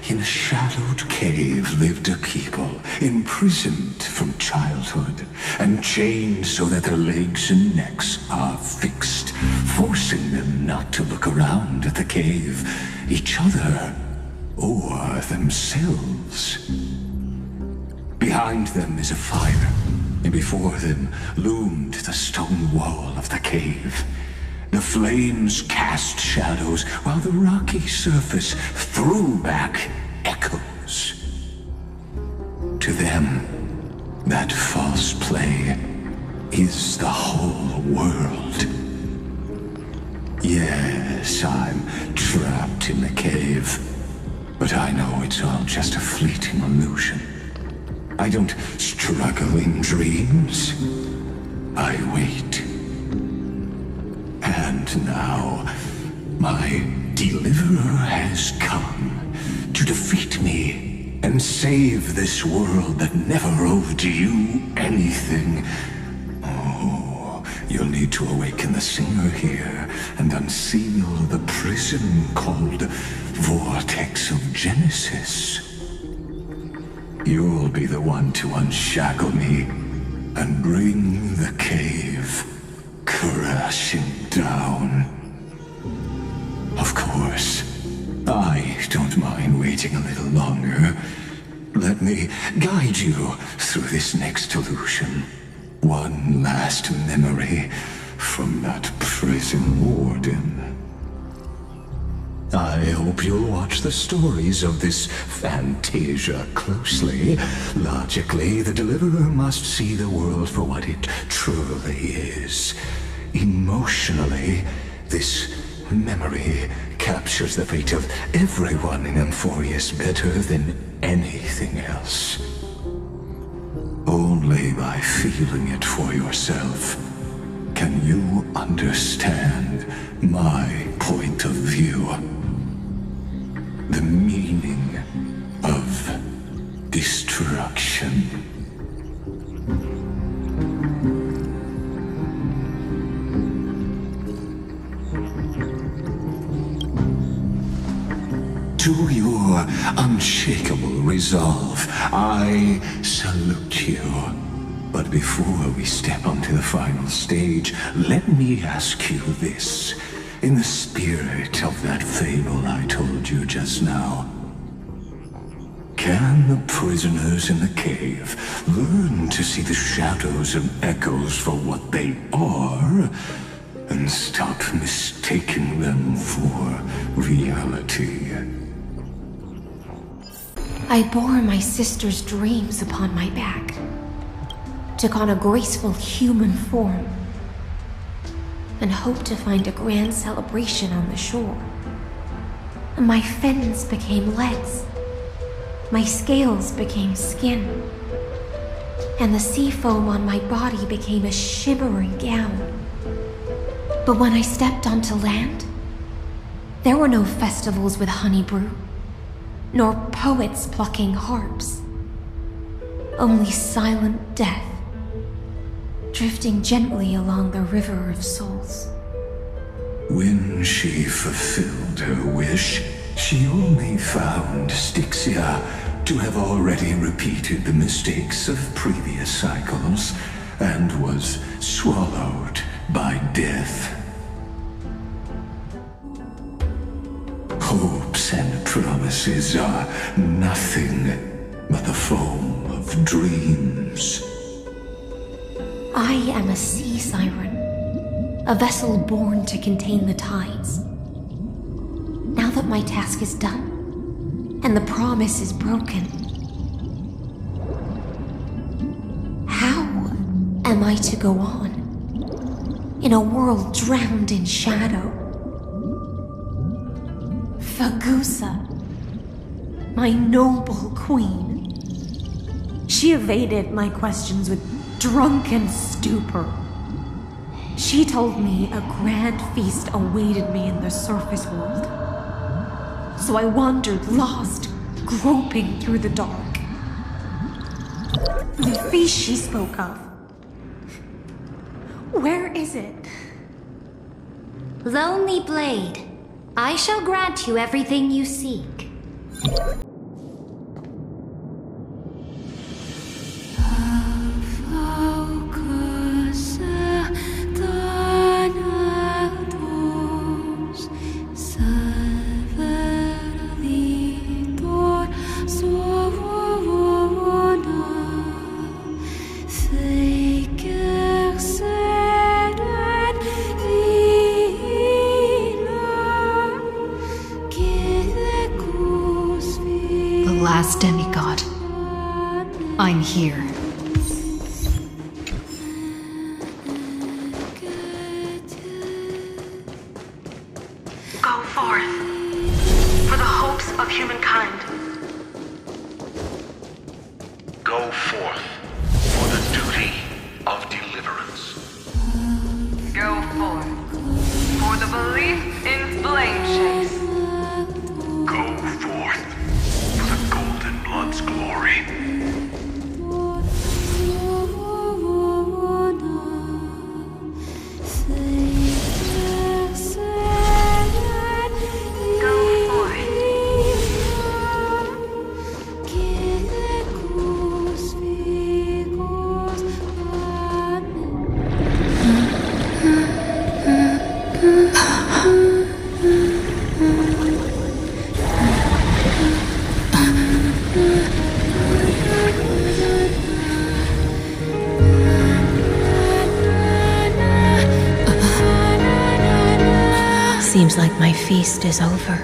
In a shadowed cave lived a people, imprisoned from childhood, and chained so that their legs and necks are fixed, forcing them not to look around at the cave, each other, or themselves. Behind them is a fire, and before them loomed the stone wall of the cave. The flames cast shadows, while the rocky surface threw back echoes. To them, that false play is the whole world. Yes, I'm trapped in the cave, but I know it's all just a fleeting illusion. I don't struggle in dreams. I wait. And now, my deliverer has come to defeat me and save this world that never owed you anything. Oh, you'll need to awaken the singer here and unseal the prison called Vortex of Genesis. You'll be the one to unshackle me and bring the cave crashing down. Of course, I don't mind waiting a little longer. Let me guide you through this next illusion. One last memory from that prison warden. I hope you'll watch the stories of this Fantasia closely. Logically, the Deliverer must see the world for what it truly is. Emotionally, this memory captures the fate of everyone in Emphorius better than anything else. Only by feeling it for yourself can you understand my point of view. The meaning of destruction. To your unshakable resolve, I salute you. But before we step onto the final stage, let me ask you this. In the spirit of that fable I told you just now, can the prisoners in the cave learn to see the shadows and echoes for what they are, and stop mistaking them for reality? I bore my sister's dreams upon my back, took on a graceful human form, and hoped to find a grand celebration on the shore. My fins became legs, my scales became skin, and the sea foam on my body became a shimmering gown. But when I stepped onto land, there were no festivals with honey brew, nor poets plucking harps. Only silent death, drifting gently along the river of souls. When she fulfilled her wish, she only found Styxia to have already repeated the mistakes of previous cycles, and was swallowed by death. Hopes and promises are nothing but the foam of dreams. I am a sea siren, a vessel born to contain the tides. Now that my task is done, and the promise is broken, how am I to go on in a world drowned in shadow? Phagousa, my noble queen. She evaded my questions with drunken stupor. She told me a grand feast awaited me in the surface world. So I wandered lost, groping through the dark. The feast she spoke of Where is it? Lonely Blade, I shall grant you everything you seek. Last Demigod. I'm here. Go forth, for the hopes of humankind. Go forth, for the duty of deliverance. Go forth, for the belief in Flame Chase. Go forth, for the Golden Blood's glory. Seems like my feast is over.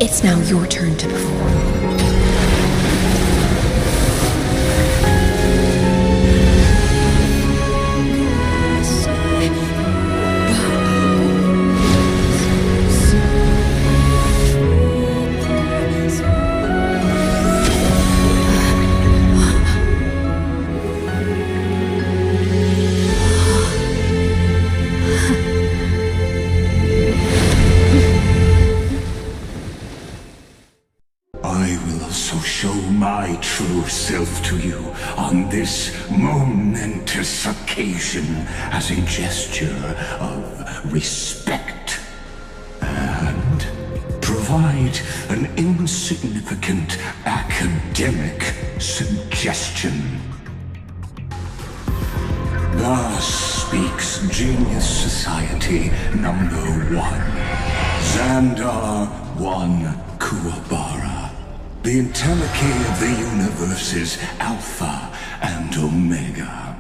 It's now your turn to perform. Self to you on this momentous occasion as a gesture of respect, and provide an insignificant academic suggestion. Thus speaks Genius Society number 1, Zandar 1 Kuwabara. The Entelechy of the universe's Alpha and Omega.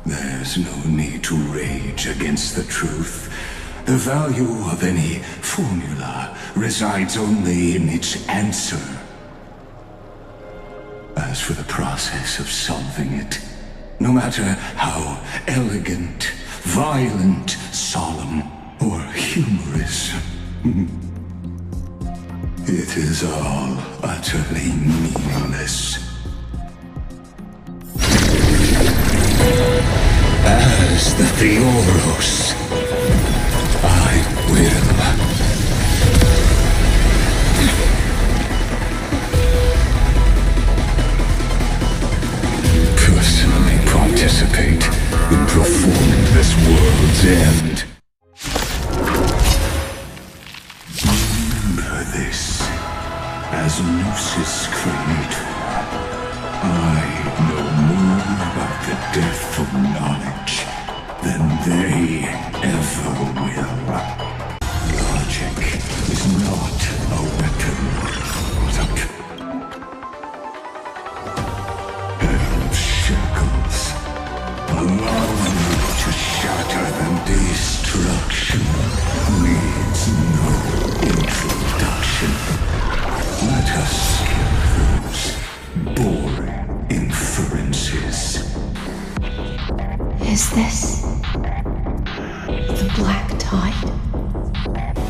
There's no need to rage against the truth. The value of any formula resides only in its answer. As for the process of solving it, no matter how elegant, violent, solemn, or humorous, it is all utterly meaningless. As the Theoros, I will personally participate in performing this world's end. As Gnosis Creator, I know more about the death of knowledge than they ever will. Logic is not a weapon, but a pair of shackles, allowing you to shatter them. Destruction needs no introduction. Let us skip those boring inferences. Is this the Black Tide?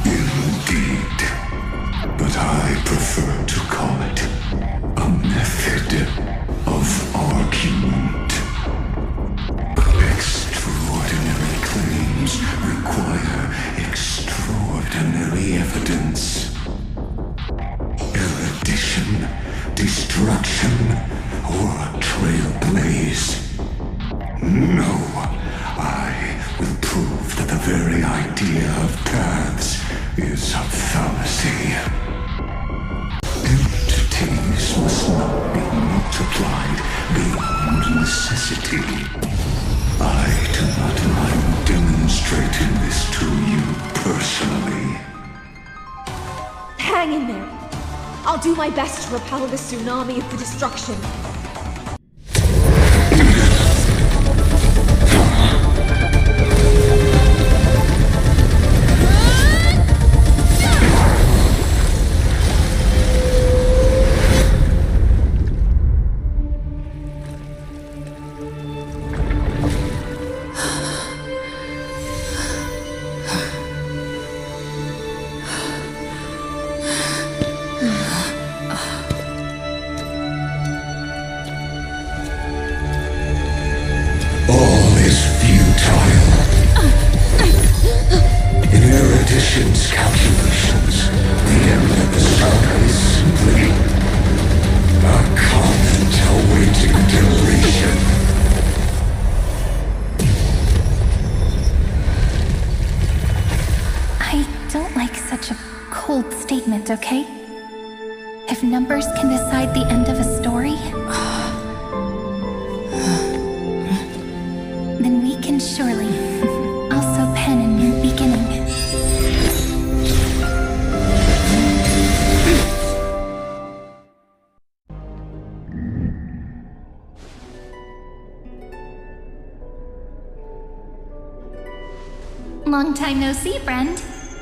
Indeed, but I prefer to call it a method of argument. Extraordinary claims require extraordinary evidence. Erudition, destruction, or trail idea of paths is a fallacy. Entities must not be multiplied beyond necessity. I do not mind demonstrating this to you personally. Hang in there. I'll do my best to repel the tsunami of the destruction. Calculations. The end of the saga is simply a comment awaiting deletion. I don't like such a cold statement, okay? If numbers can decide the end of a story, then we can surely also pen a new beginning. Long time no see, friend.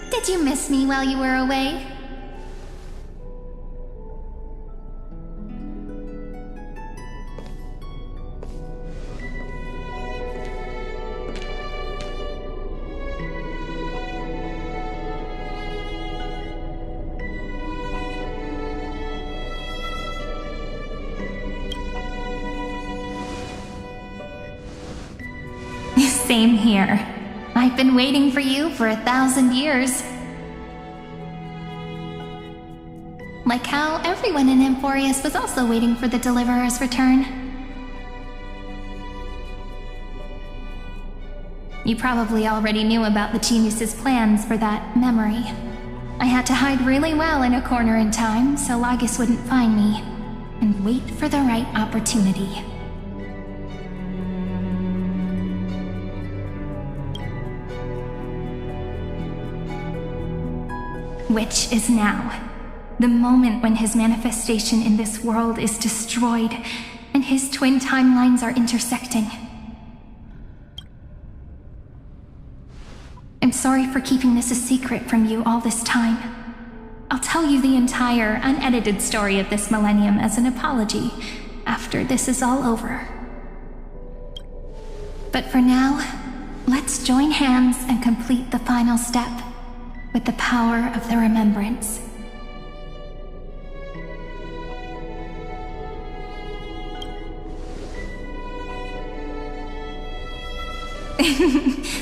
Did you miss me while you were away? Same here. I've been waiting for you for 1,000 years. Like how everyone in Emporius was also waiting for the Deliverer's return. You probably already knew about the genius's plans for that memory. I had to hide really well in a corner in time so Lygus wouldn't find me, and wait for the right opportunity. Which is now. The moment when his manifestation in this world is destroyed, and his twin timelines are intersecting. I'm sorry for keeping this a secret from you all this time. I'll tell you the entire, unedited story of this millennium as an apology, after this is all over. But for now, let's join hands and complete the final step. With the power of the remembrance.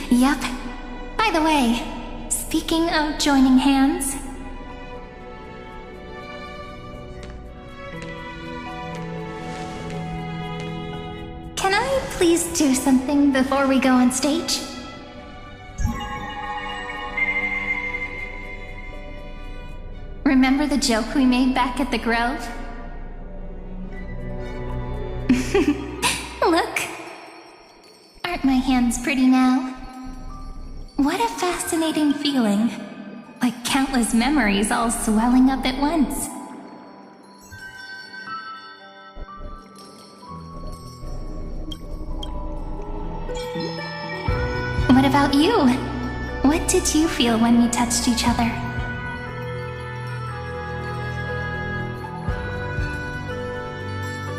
Yep. By the way, speaking of joining hands... Can I please do something before we go on stage? Remember the joke we made back at the Grove? Look! Aren't my hands pretty now? What a fascinating feeling. Like countless memories all swelling up at once. What about you? What did you feel when we touched each other?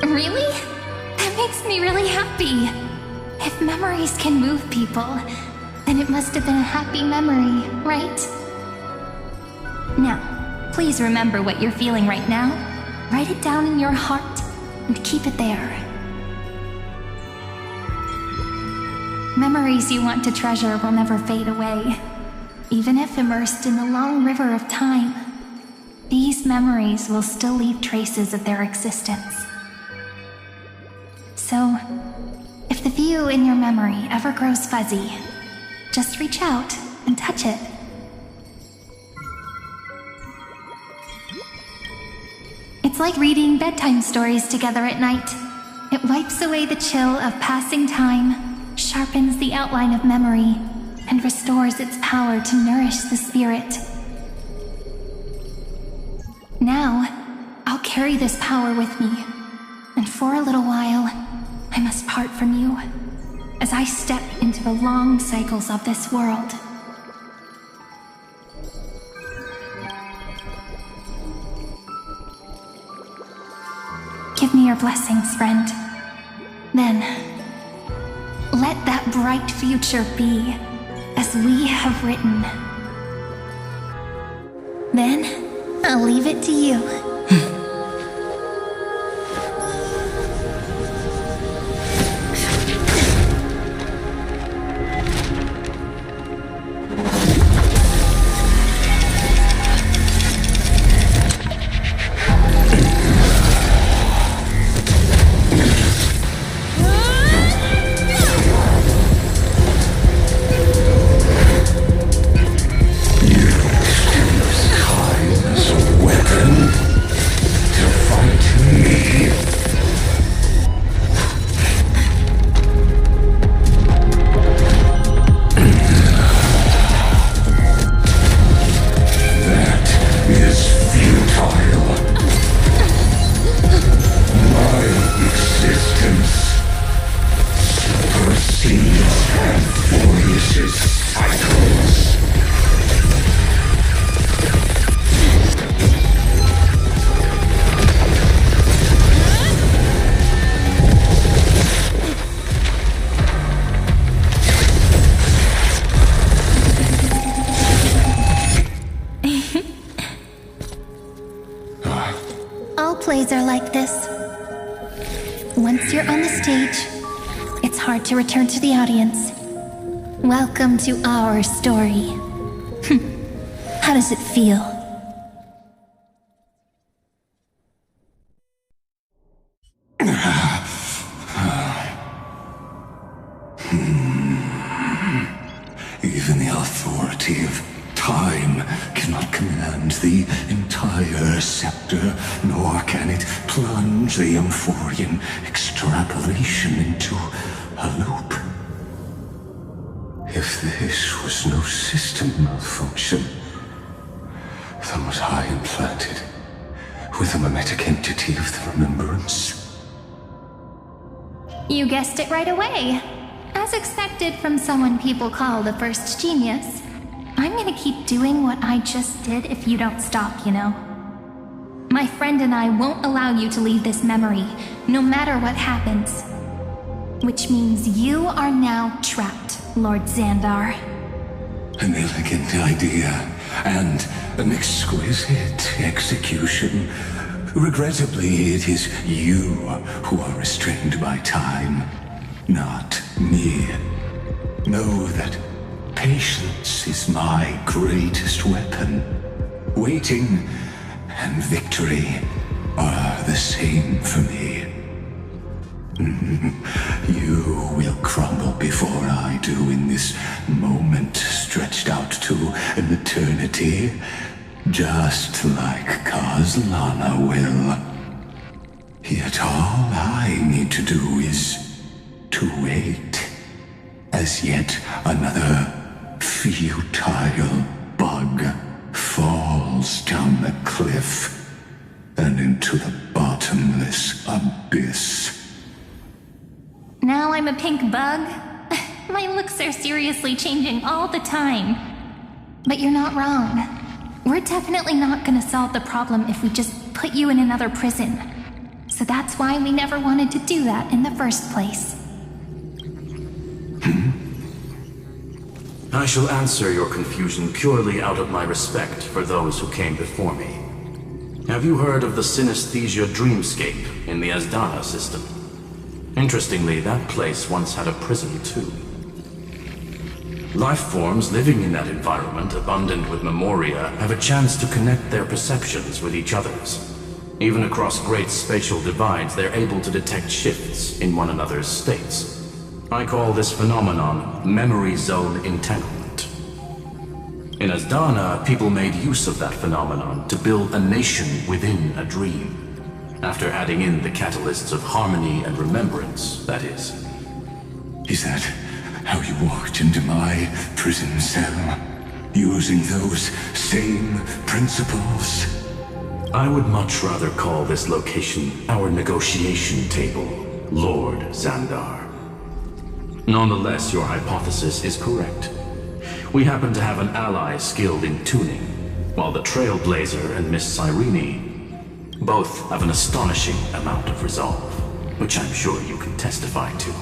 Really? That makes me really happy. If memories can move people, then it must have been a happy memory, right? Now, please remember what you're feeling right now. Write it down in your heart and keep it there. Memories you want to treasure will never fade away. Even if immersed in the long river of time, these memories will still leave traces of their existence. So, if the view in your memory ever grows fuzzy, just reach out and touch it. It's like reading bedtime stories together at night. It wipes away the chill of passing time, sharpens the outline of memory, and restores its power to nourish the spirit. Now, I'll carry this power with me, and for a little while, I must part from you, as I step into the long cycles of this world. Give me your blessings, friend. Then, let that bright future be as we have written. Then, I'll leave it to you. Are like this. Once you're on the stage, it's hard to return to the audience. Welcome to our story. How does it feel? Even the authority of time cannot command the entire scepter, nor can it plunge the Amphorian extrapolation into a loop. If this was no system malfunction, then was I implanted with a mimetic entity of the remembrance? You guessed it right away. As expected from someone people call the first genius. I'm gonna keep doing what I just did if you don't stop, you know? My friend and I won't allow you to leave this memory, no matter what happens. Which means you are now trapped, Lord Zandar. An elegant idea, and an exquisite execution. Regrettably, it is you who are restrained by time, not me. Know that patience is my greatest weapon. Waiting and victory are the same for me. You will crumble before I do in this moment stretched out to an eternity, just like Kozlana will. Yet all I need to do is to wait, as yet another futile bug falls down the cliff and into the bottomless abyss. Now I'm a pink bug? My looks are seriously changing all the time. But you're not wrong. We're definitely not gonna solve the problem if we just put you in another prison. So that's why we never wanted to do that in the first place. I shall answer your confusion purely out of my respect for those who came before me. Have you heard of the synesthesia dreamscape in the Asdana system? Interestingly, that place once had a prison too. Life forms living in that environment, abundant with memoria, have a chance to connect their perceptions with each other's. Even across great spatial divides, they're able to detect shifts in one another's states. I call this phenomenon memory zone entanglement. In Asdana, people made use of that phenomenon to build a nation within a dream. After adding in the catalysts of harmony and remembrance, that is. Is that how you walked into my prison cell? Using those same principles? I would much rather call this location our negotiation table, Lord Zandar. Nonetheless, your hypothesis is correct. We happen to have an ally skilled in tuning, while the Trailblazer and Miss Cyrene both have an astonishing amount of resolve, which I'm sure you can testify to.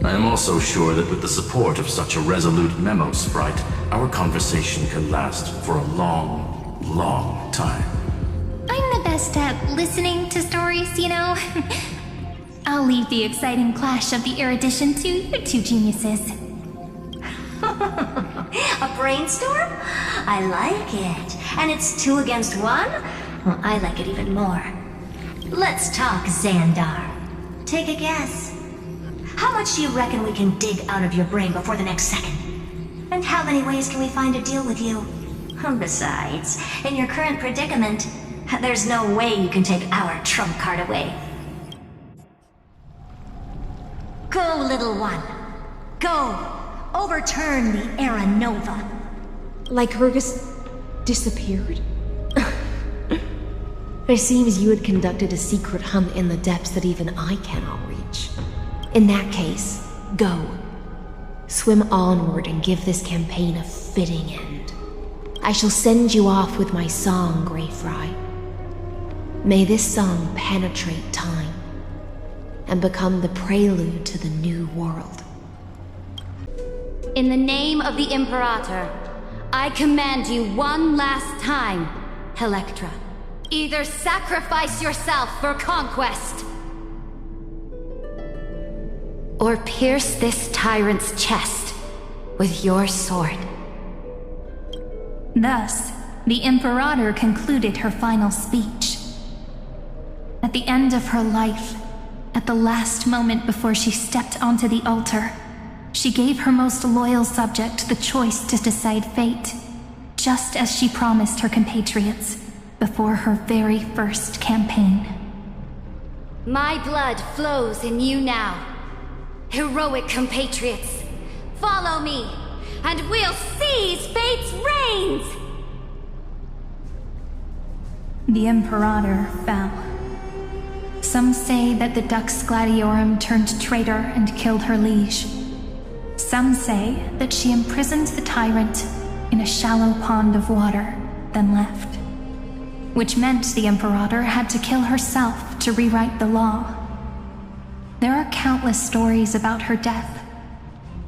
I am also sure that with the support of such a resolute memo sprite, our conversation can last for a long, long time. I'm the best at listening to stories, you know. I'll leave the exciting clash of the erudition to you two geniuses. A brainstorm? I like it. And it's 2 against 1? Well, I like it even more. Let's talk, Zandar. Take a guess. How much do you reckon we can dig out of your brain before the next second? And how many ways can we find to deal with you? Besides, in your current predicament, there's no way you can take our trump card away. Go, little one. Go. Overturn the Era Nova. Lygus disappeared? It seems you had conducted a secret hunt in the depths that even I cannot reach. In that case, go. Swim onward and give this campaign a fitting end. I shall send you off with my song, Greyfry. May this song penetrate time and become the prelude to the new world. In the name of the Imperator, I command you one last time, Electra. Either sacrifice yourself for conquest, or pierce this tyrant's chest with your sword. Thus, the Imperator concluded her final speech. At the end of her life, at the last moment before she stepped onto the altar, she gave her most loyal subject the choice to decide fate, just as she promised her compatriots before her very first campaign. My blood flows in you now. Heroic compatriots, follow me, and we'll seize fate's reins! The Imperator fell. Some say that the Dux Gladiorum turned traitor and killed her liege. Some say that she imprisoned the tyrant in a shallow pond of water, then left. Which meant the Imperator had to kill herself to rewrite the law. There are countless stories about her death.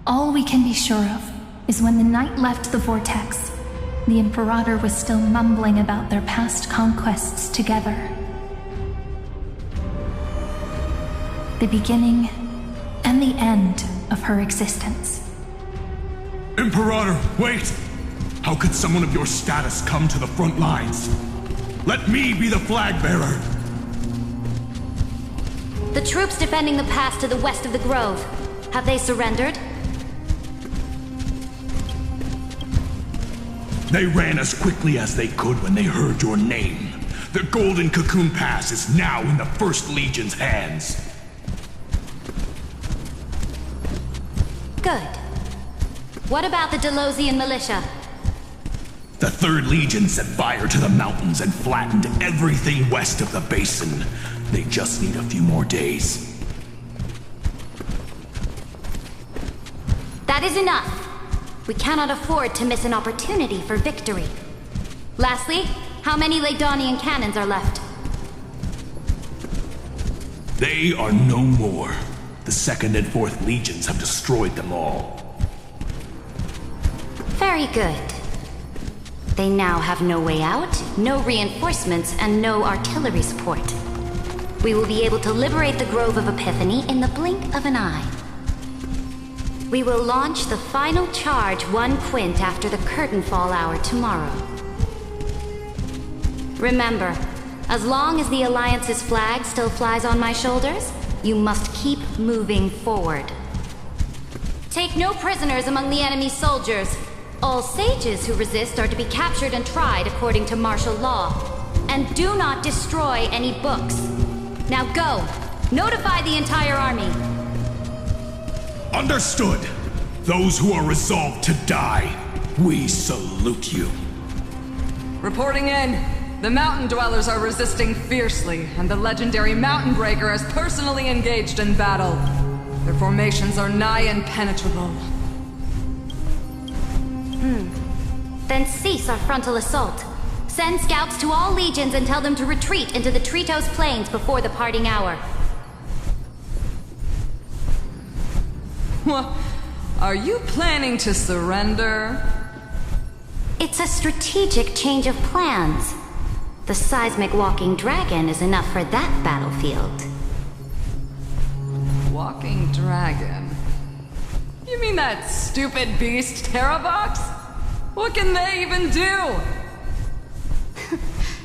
All we can be sure of is when the knight left the vortex, the Imperator was still mumbling about their past conquests together. The beginning and the end of her existence. Imperator, wait! How could someone of your status come to the front lines? Let me be the flag bearer! The troops defending the pass to the west of the grove, have they surrendered? They ran as quickly as they could when they heard your name. The Golden Cocoon Pass is now in the First Legion's hands. Good. What about the Delosian militia? The 3rd Legion set fire to the mountains and flattened everything west of the basin. They just need a few more days. That is enough. We cannot afford to miss an opportunity for victory. Lastly, how many Ladonian cannons are left? They are no more. The 2nd and 4th Legions have destroyed them all. Very good. They now have no way out, no reinforcements, and no artillery support. We will be able to liberate the Grove of Epiphany in the blink of an eye. We will launch the final charge 1 quint after the curtain fall hour tomorrow. Remember, as long as the Alliance's flag still flies on my shoulders, you must keep moving forward. Take no prisoners among the enemy soldiers. All sages who resist are to be captured and tried according to martial law. And do not destroy any books. Now go! Notify the entire army! Understood! Those who are resolved to die, we salute you. Reporting in. The mountain dwellers are resisting fiercely, and the legendary Mountain Breaker has personally engaged in battle. Their formations are nigh impenetrable. Then cease our frontal assault. Send scouts to all legions and tell them to retreat into the Tritos Plains before the parting hour. What? Are you planning to surrender? It's a strategic change of plans. The seismic walking dragon is enough for that battlefield. Walking dragon? You mean that stupid beast, Terravox? What can they even do?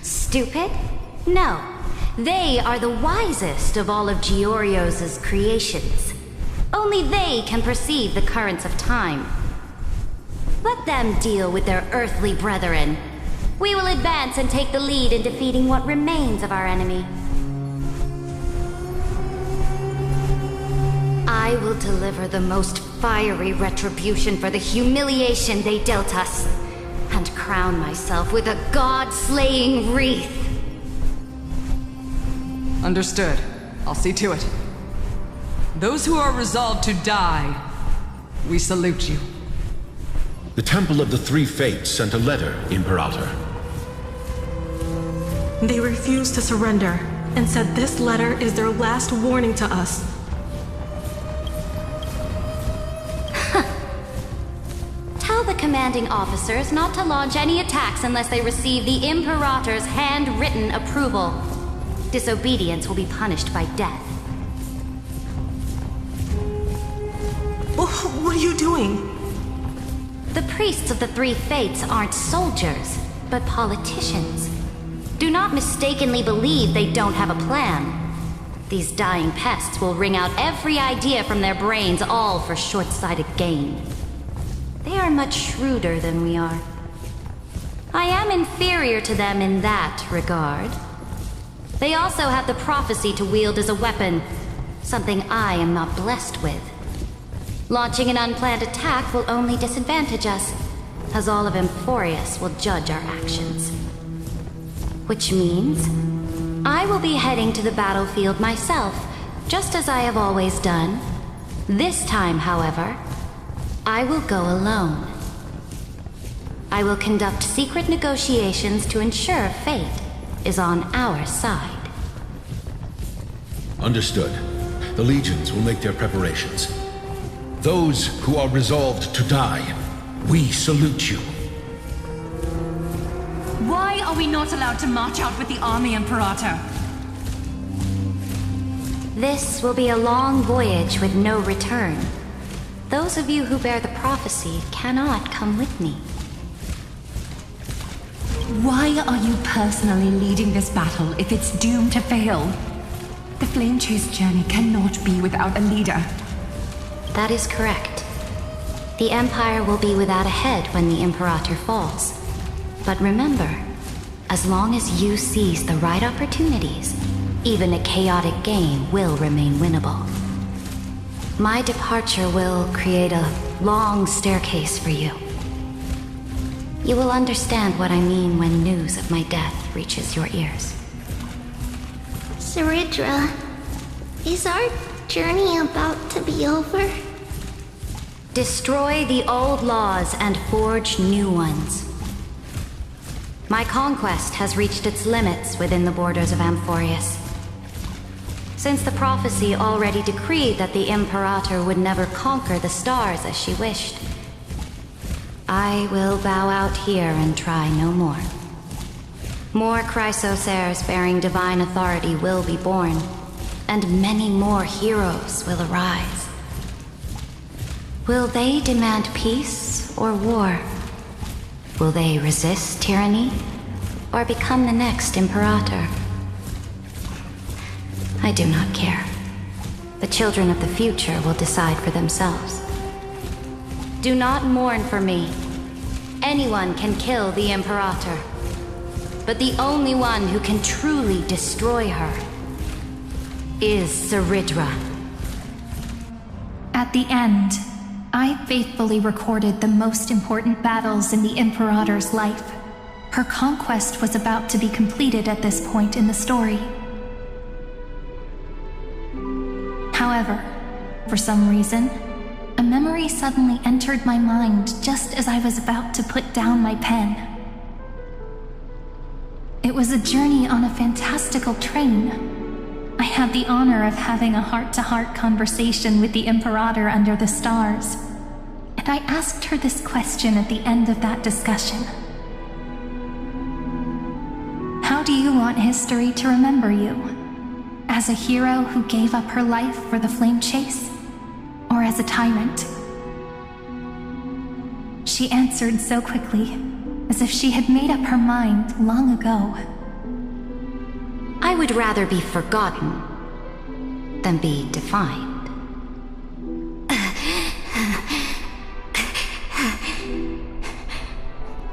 Stupid? No. They are the wisest of all of Giorio's creations. Only they can perceive the currents of time. Let them deal with their earthly brethren. We will advance and take the lead in defeating what remains of our enemy. I will deliver the most fiery retribution for the humiliation they dealt us, and crown myself with a god-slaying wreath. Understood. I'll see to it. Those who are resolved to die, we salute you. The Temple of the Three Fates sent a letter, Imperator. They refused to surrender, and said this letter is their last warning to us. Tell the commanding officers not to launch any attacks unless they receive the Imperator's handwritten approval. Disobedience will be punished by death. What are you doing? The priests of the Three Fates aren't soldiers, but politicians. Do not mistakenly believe they don't have a plan. These dying pests will wring out every idea from their brains, all for short-sighted gain. They are much shrewder than we are. I am inferior to them in that regard. They also have the prophecy to wield as a weapon, something I am not blessed with. Launching an unplanned attack will only disadvantage us, as all of Emporius will judge our actions. Which means, I will be heading to the battlefield myself, just as I have always done. This time, however, I will go alone. I will conduct secret negotiations to ensure fate is on our side. Understood. The legions will make their preparations. Those who are resolved to die, we salute you. Why are we not allowed to march out with the army, Imperator? This will be a long voyage with no return. Those of you who bear the prophecy cannot come with me. Why are you personally leading this battle if it's doomed to fail? The Flame Chase journey cannot be without a leader. That is correct. The Empire will be without a head when the Imperator falls. But remember, as long as you seize the right opportunities, even a chaotic game will remain winnable. My departure will create a long staircase for you. You will understand what I mean when news of my death reaches your ears. Cerydra, is our journey about to be over? Destroy the old laws and forge new ones. My conquest has reached its limits within the borders of Amphorius. Since the prophecy already decreed that the Imperator would never conquer the stars as she wished, I will bow out here and try no more. More Chrysosaurs bearing divine authority will be born, and many more heroes will arise. Will they demand peace or war? Will they resist tyranny or become the next Imperator? I do not care. The children of the future will decide for themselves. Do not mourn for me. Anyone can kill the Imperator, but the only one who can truly destroy her is Cerydra. At the end, I faithfully recorded the most important battles in the Imperator's life. Her conquest was about to be completed at this point in the story. However, for some reason, a memory suddenly entered my mind just as I was about to put down my pen. It was a journey on a fantastical train. I had the honor of having a heart-to-heart conversation with the Imperator under the stars, and I asked her this question at the end of that discussion. How do you want history to remember you? As a hero who gave up her life for the flame chase? Or as a tyrant? She answered so quickly, as if she had made up her mind long ago. I would rather be forgotten than be defined.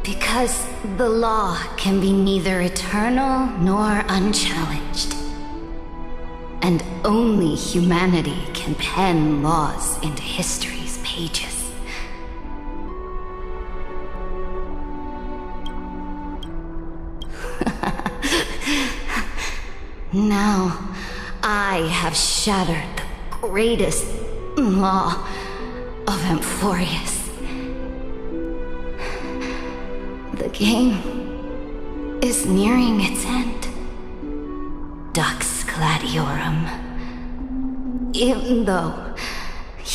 Because the law can be neither eternal nor unchallenged. And only humanity can pen laws into history's pages. Now, I have shattered the greatest law of Amphorius. The game is nearing its end. Dux Gladiorum. Even though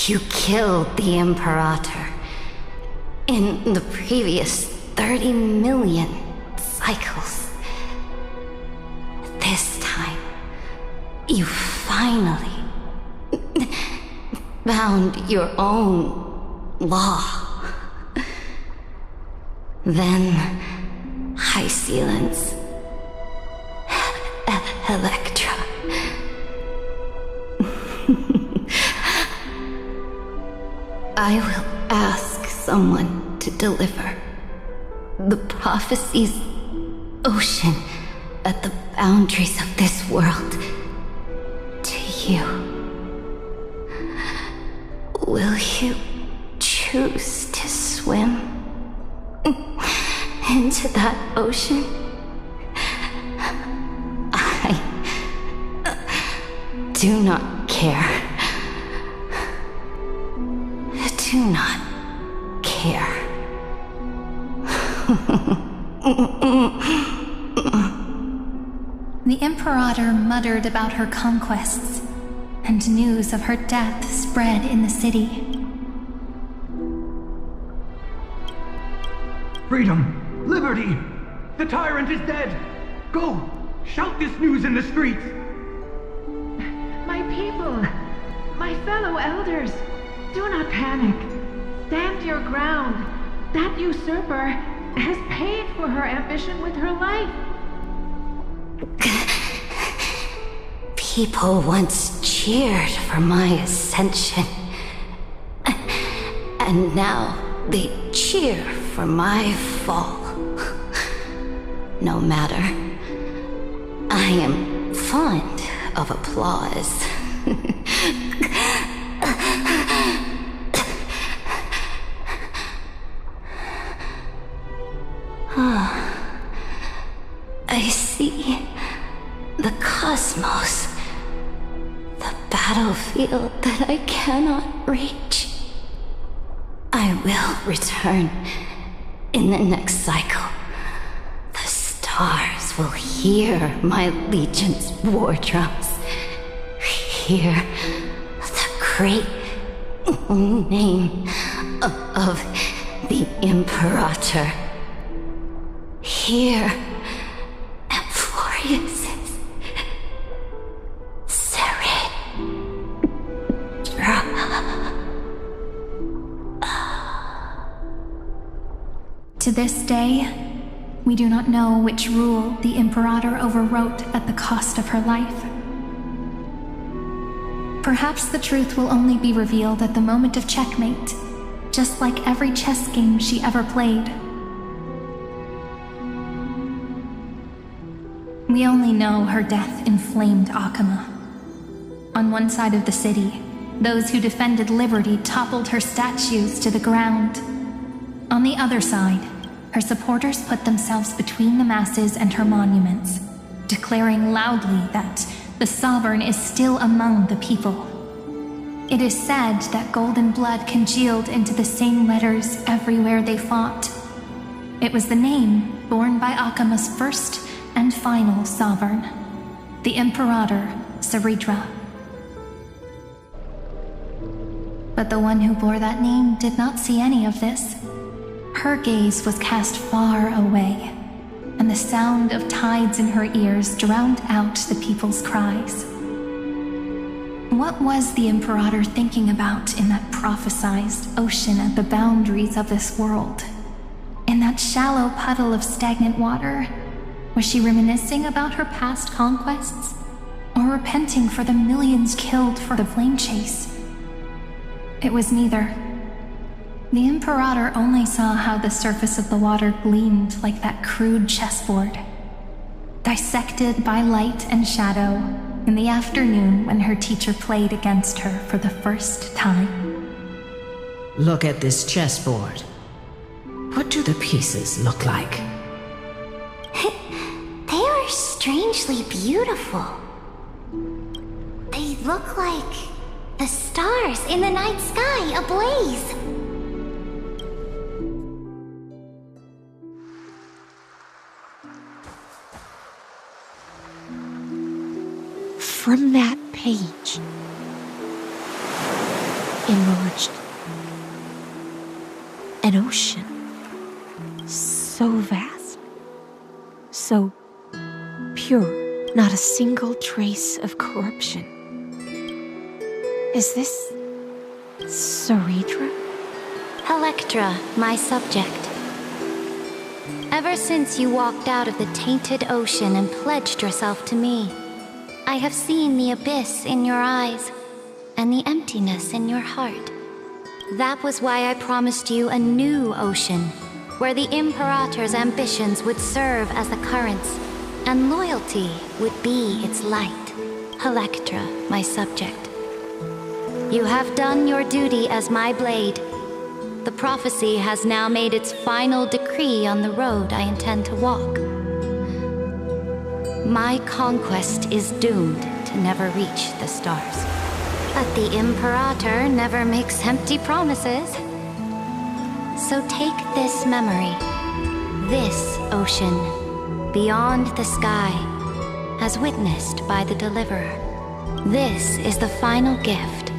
you killed the Imperator in the previous 30 million cycles, this time, you finally found your own law. Then, Hysilens, Electra. I will ask someone to deliver the prophecy's ocean at the boundaries of this world to you. Will you choose to swim into that ocean? I do not care. Do not care. The Imperator muttered about her conquests, and news of her death spread in the city. Freedom! Liberty! The tyrant is dead! Go! Shout this news in the streets! My people! My fellow elders! Do not panic. Stand your ground. That usurper has paid for her ambition with her life. People once cheered for my ascension. And now they cheer for my fall. No matter. I am fond of applause. I see the cosmos, the battlefield that I cannot reach. I will return in the next cycle. The stars will hear my legion's war drums, hear the great name of the Imperator. Here, Amphorius' Cerydra. To this day, we do not know which rule the Imperator overwrote at the cost of her life. Perhaps the truth will only be revealed at the moment of checkmate, just like every chess game she ever played. We only know her death inflamed Okhema. On one side of the city, those who defended liberty toppled her statues to the ground. On the other side, her supporters put themselves between the masses and her monuments, declaring loudly that the Sovereign is still among the people. It is said that golden blood congealed into the same letters everywhere they fought. It was the name borne by Okhema's first and final sovereign, the Imperator, Cerydra. But the one who bore that name did not see any of this. Her gaze was cast far away, and the sound of tides in her ears drowned out the people's cries. What was the Imperator thinking about in that prophesized ocean at the boundaries of this world? In that shallow puddle of stagnant water? Was she reminiscing about her past conquests? Or repenting for the millions killed for the flame chase? It was neither. The Imperator only saw how the surface of the water gleamed like that crude chessboard, dissected by light and shadow in the afternoon when her teacher played against her for the first time. Look at this chessboard. What do the pieces look like? They are strangely beautiful. They look like the stars in the night sky ablaze. From that page emerged an ocean so vast, so pure, not a single trace of corruption. Is this Cerydra? Electra, my subject. Ever since you walked out of the tainted ocean and pledged yourself to me, I have seen the abyss in your eyes and the emptiness in your heart. That was why I promised you a new ocean, where the Imperator's ambitions would serve as the currents, and loyalty would be its light. Electra, my subject. You have done your duty as my blade. The prophecy has now made its final decree on the road I intend to walk. My conquest is doomed to never reach the stars. But the Imperator never makes empty promises. So take this memory, this ocean, beyond the sky, as witnessed by the Deliverer. This is the final gift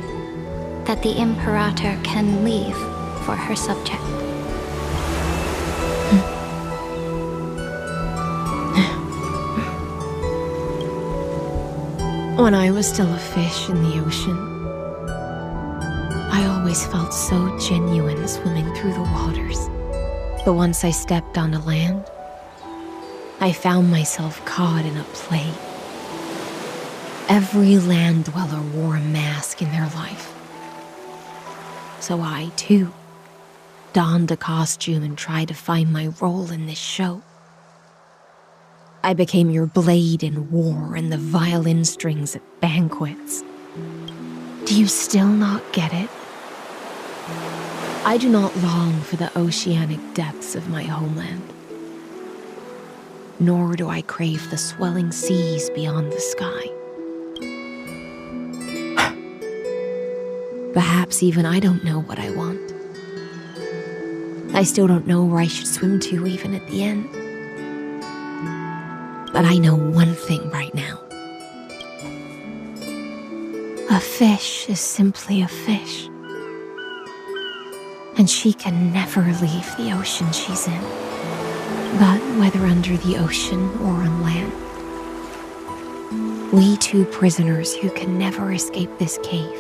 that the Imperator can leave for her subject. When I was still a fish in the ocean, I always felt so genuine swimming through the waters. But once I stepped onto land, I found myself caught in a play. Every land dweller wore a mask in their life. So I, too, donned a costume and tried to find my role in this show. I became your blade in war and the violin strings at banquets. Do you still not get it? I do not long for the oceanic depths of my homeland. Nor do I crave the swelling seas beyond the sky. Perhaps even I don't know what I want. I still don't know where I should swim to even at the end. But I know one thing right now. A fish is simply a fish. And she can never leave the ocean she's in. But whether under the ocean or on land, we two prisoners who can never escape this cave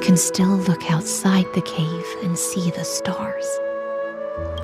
can still look outside the cave and see the stars.